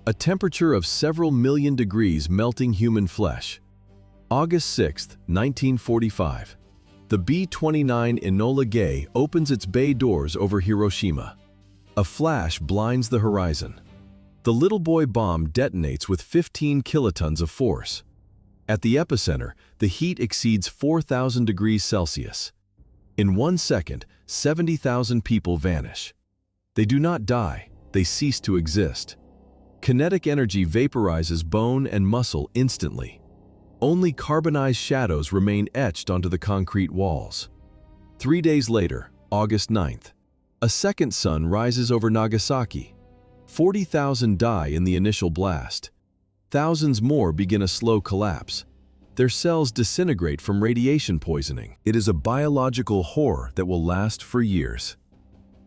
A temperature of several million degrees melting human flesh. August 6, 1945. The B-29 Enola Gay opens its bay doors over Hiroshima. A flash blinds the horizon. The little boy bomb detonates with 15 kilotons of force. At the epicenter, the heat exceeds 4,000 degrees Celsius. In 1 second, 70,000 people vanish. They do not die, they cease to exist. Kinetic energy vaporizes bone and muscle instantly. Only carbonized shadows remain etched onto the concrete walls. 3 days later, August 9th, a second sun rises over Nagasaki. 40,000 die in the initial blast. Thousands more begin a slow collapse. Their cells disintegrate from radiation poisoning. It is a biological horror that will last for years.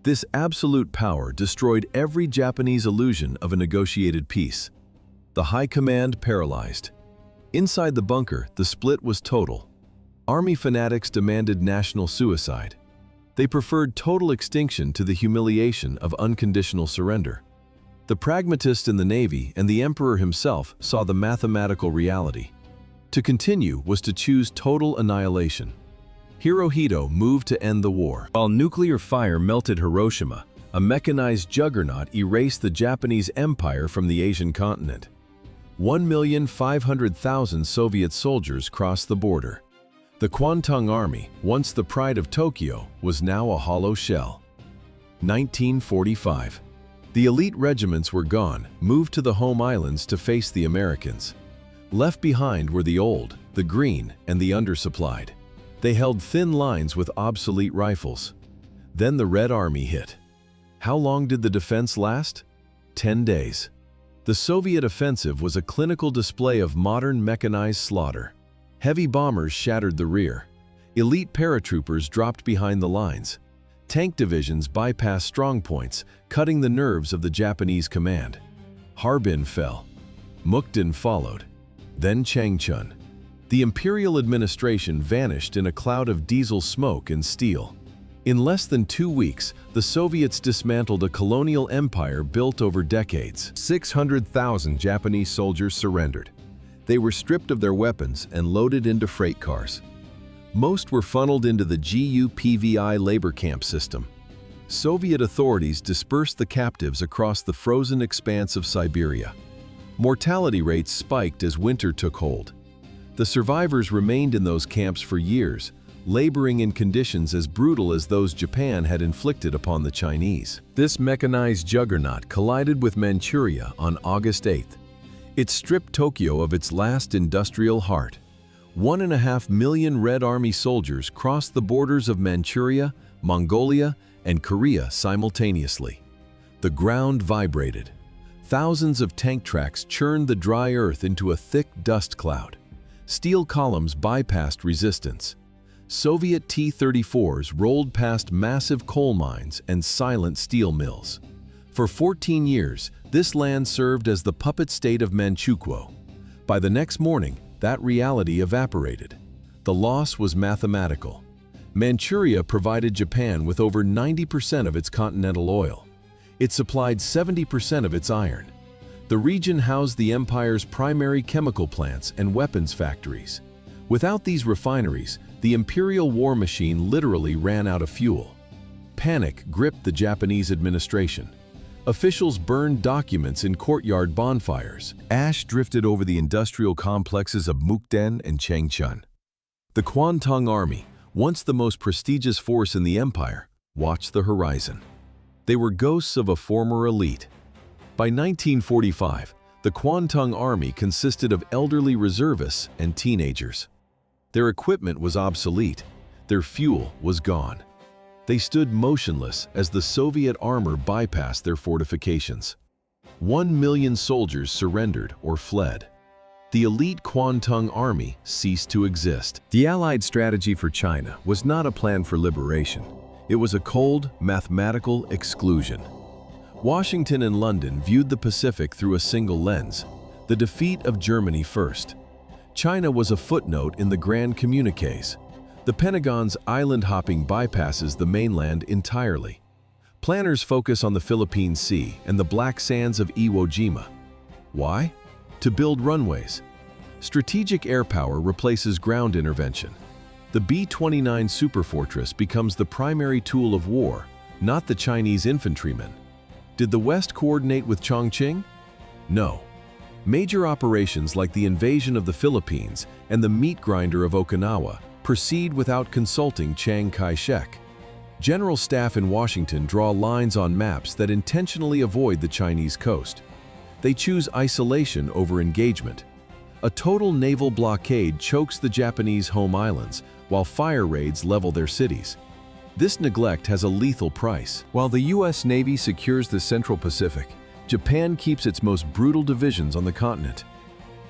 This absolute power destroyed every Japanese illusion of a negotiated peace. The high command paralyzed. Inside the bunker, the split was total. Army fanatics demanded national suicide. They preferred total extinction to the humiliation of unconditional surrender. The pragmatists in the Navy and the Emperor himself saw the mathematical reality. To continue was to choose total annihilation. Hirohito moved to end the war. While nuclear fire melted Hiroshima, a mechanized juggernaut erased the Japanese empire from the Asian continent. 1,500,000 Soviet soldiers crossed the border. The Kwantung Army, once the pride of Tokyo, was now a hollow shell. 1945. The elite regiments were gone, moved to the home islands to face the Americans. Left behind were the old, the green, and the undersupplied. They held thin lines with obsolete rifles. Then the Red Army hit. How long did the defense last? 10 days. The Soviet offensive was a clinical display of modern mechanized slaughter. Heavy bombers shattered the rear. Elite paratroopers dropped behind the lines. Tank divisions bypassed strongpoints, cutting the nerves of the Japanese command. Harbin fell. Mukden followed. Then Changchun. The imperial administration vanished in a cloud of diesel smoke and steel. In less than 2 weeks, the Soviets dismantled a colonial empire built over decades. 600,000 Japanese soldiers surrendered. They were stripped of their weapons and loaded into freight cars. Most were funneled into the GUPVI labor camp system. Soviet authorities dispersed the captives across the frozen expanse of Siberia. Mortality rates spiked as winter took hold. The survivors remained in those camps for years, laboring in conditions as brutal as those Japan had inflicted upon the Chinese. This mechanized juggernaut collided with Manchuria on August 8th. It stripped Tokyo of its last industrial heart. 1.5 million Red Army soldiers crossed the borders of Manchuria, Mongolia, and Korea simultaneously. The ground vibrated. Thousands of tank tracks churned the dry earth into a thick dust cloud. Steel columns bypassed resistance. Soviet T-34s rolled past massive coal mines and silent steel mills. For 14 years, this land served as the puppet state of Manchukuo. By the next morning, that reality evaporated. The loss was mathematical. Manchuria provided Japan with over 90% of its continental oil. It supplied 70% of its iron. The region housed the empire's primary chemical plants and weapons factories. Without these refineries, the imperial war machine literally ran out of fuel. Panic gripped the Japanese administration. Officials burned documents in courtyard bonfires. Ash drifted over the industrial complexes of Mukden and Changchun. The Kwantung Army, once the most prestigious force in the empire, watched the horizon. They were ghosts of a former elite. By 1945, the Kwantung Army consisted of elderly reservists and teenagers. Their equipment was obsolete. Their fuel was gone. They stood motionless as the Soviet armor bypassed their fortifications. 1 million soldiers surrendered or fled. The elite Kwantung Army ceased to exist. The Allied strategy for China was not a plan for liberation. It was a cold, mathematical exclusion. Washington and London viewed the Pacific through a single lens: the defeat of Germany first. China was a footnote in the grand communiques. The Pentagon's island-hopping bypasses the mainland entirely. Planners focus on the Philippine Sea and the black sands of Iwo Jima. Why? To build runways. Strategic air power replaces ground intervention. The B-29 superfortress becomes the primary tool of war, not the Chinese infantrymen. Did the West coordinate with Chongqing? No. Major operations like the invasion of the Philippines and the meat grinder of Okinawa proceed without consulting Chiang Kai-shek. General staff in Washington draw lines on maps that intentionally avoid the Chinese coast. They choose isolation over engagement. A total naval blockade chokes the Japanese home islands, while fire raids level their cities. This neglect has a lethal price. While the U.S. Navy secures the Central Pacific, Japan keeps its most brutal divisions on the continent.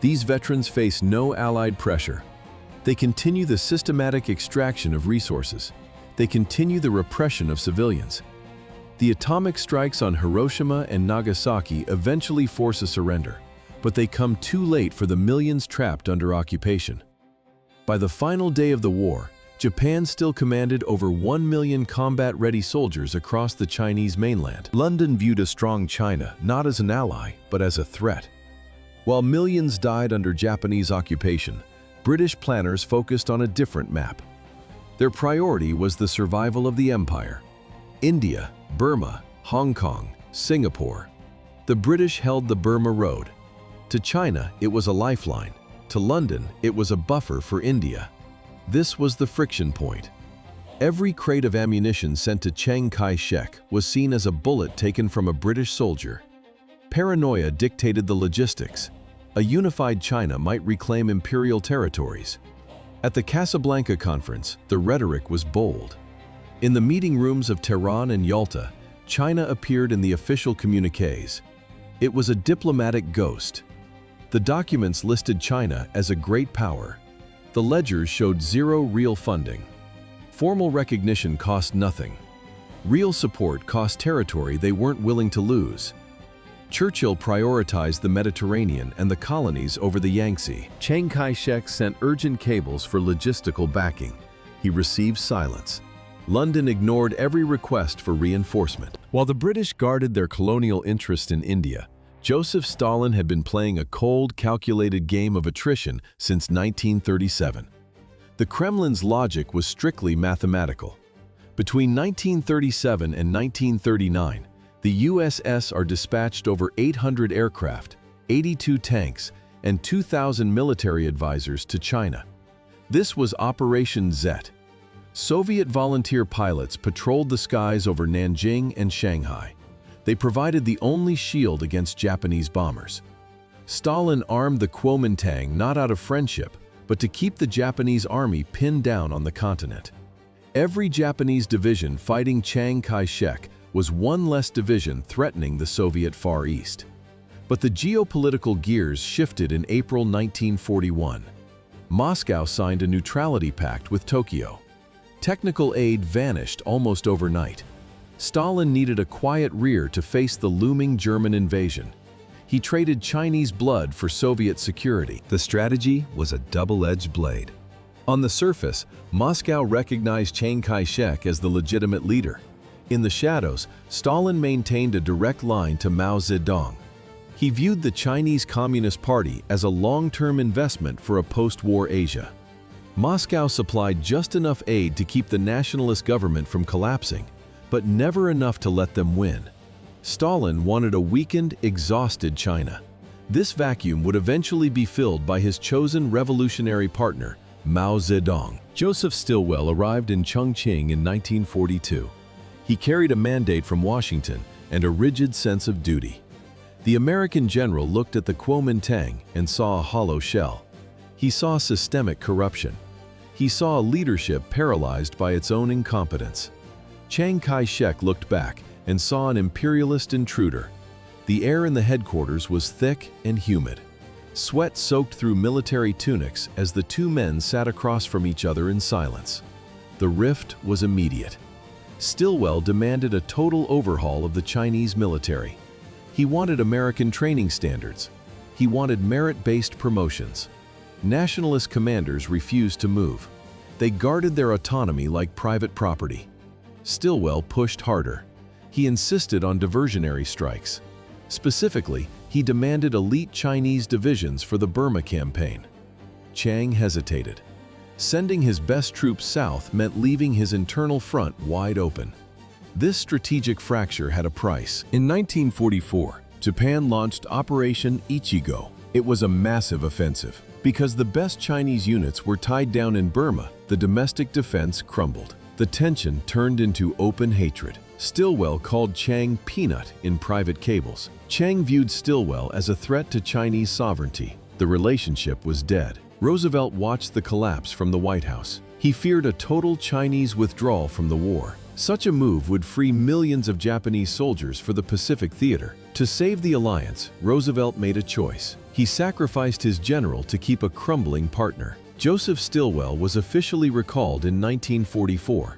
These veterans face no Allied pressure. They continue the systematic extraction of resources. They continue the repression of civilians. The atomic strikes on Hiroshima and Nagasaki eventually force a surrender, but they come too late for the millions trapped under occupation. By the final day of the war, Japan still commanded over 1 million combat-ready soldiers across the Chinese mainland. London viewed a strong China not as an ally, but as a threat. While millions died under Japanese occupation, British planners focused on a different map. Their priority was the survival of the empire. India, Burma, Hong Kong, Singapore. The British held the Burma Road. To China, it was a lifeline. To London, it was a buffer for India. This was the friction point. Every crate of ammunition sent to Chiang Kai-shek was seen as a bullet taken from a British soldier. Paranoia dictated the logistics. A unified China might reclaim imperial territories. At the Casablanca Conference, the rhetoric was bold. In the meeting rooms of Tehran and Yalta, China appeared in the official communiques. It was a diplomatic ghost. The documents listed China as a great power. The ledgers showed zero real funding. Formal recognition cost nothing. Real support cost territory they weren't willing to lose. Churchill prioritized the Mediterranean and the colonies over the Yangtze. Chiang Kai-shek sent urgent cables for logistical backing. He received silence. London ignored every request for reinforcement. While the British guarded their colonial interest in India, Joseph Stalin had been playing a cold, calculated game of attrition since 1937. The Kremlin's logic was strictly mathematical. Between 1937 and 1939, the USSR dispatched over 800 aircraft, 82 tanks, and 2,000 military advisors to China. This was Operation Z. Soviet volunteer pilots patrolled the skies over Nanjing and Shanghai. They provided the only shield against Japanese bombers. Stalin armed the Kuomintang not out of friendship, but to keep the Japanese army pinned down on the continent. Every Japanese division fighting Chiang Kai-shek was one less division threatening the Soviet Far East. But the geopolitical gears shifted in April 1941. Moscow signed a neutrality pact with Tokyo. Technical aid vanished almost overnight. Stalin needed a quiet rear to face the looming German invasion. He traded Chinese blood for Soviet security. The strategy was a double-edged blade. On the surface, Moscow recognized Chiang Kai-shek as the legitimate leader. In the shadows, Stalin maintained a direct line to Mao Zedong. He viewed the Chinese Communist Party as a long-term investment for a post-war Asia. Moscow supplied just enough aid to keep the nationalist government from collapsing, but never enough to let them win. Stalin wanted a weakened, exhausted China. This vacuum would eventually be filled by his chosen revolutionary partner, Mao Zedong. Joseph Stilwell arrived in Chongqing in 1942. He carried a mandate from Washington and a rigid sense of duty. The American general looked at the Kuomintang and saw a hollow shell. He saw systemic corruption. He saw a leadership paralyzed by its own incompetence. Chiang Kai-shek looked back and saw an imperialist intruder. The air in the headquarters was thick and humid. Sweat soaked through military tunics as the two men sat across from each other in silence. The rift was immediate. Stilwell demanded a total overhaul of the Chinese military. He wanted American training standards. He wanted merit-based promotions. Nationalist commanders refused to move. They guarded their autonomy like private property. Stilwell pushed harder. He insisted on diversionary strikes. Specifically, he demanded elite Chinese divisions for the Burma campaign. Chiang hesitated. Sending his best troops south meant leaving his internal front wide open. This strategic fracture had a price. In 1944, Japan launched Operation Ichigo. It was a massive offensive. Because the best Chinese units were tied down in Burma, the domestic defense crumbled. The tension turned into open hatred. Stilwell called Chiang peanut in private cables. Chiang viewed Stilwell as a threat to Chinese sovereignty. The relationship was dead. Roosevelt watched the collapse from the White House. He feared a total Chinese withdrawal from the war. Such a move would free millions of Japanese soldiers for the Pacific Theater. To save the alliance, Roosevelt made a choice. He sacrificed his general to keep a crumbling partner. Joseph Stilwell was officially recalled in 1944.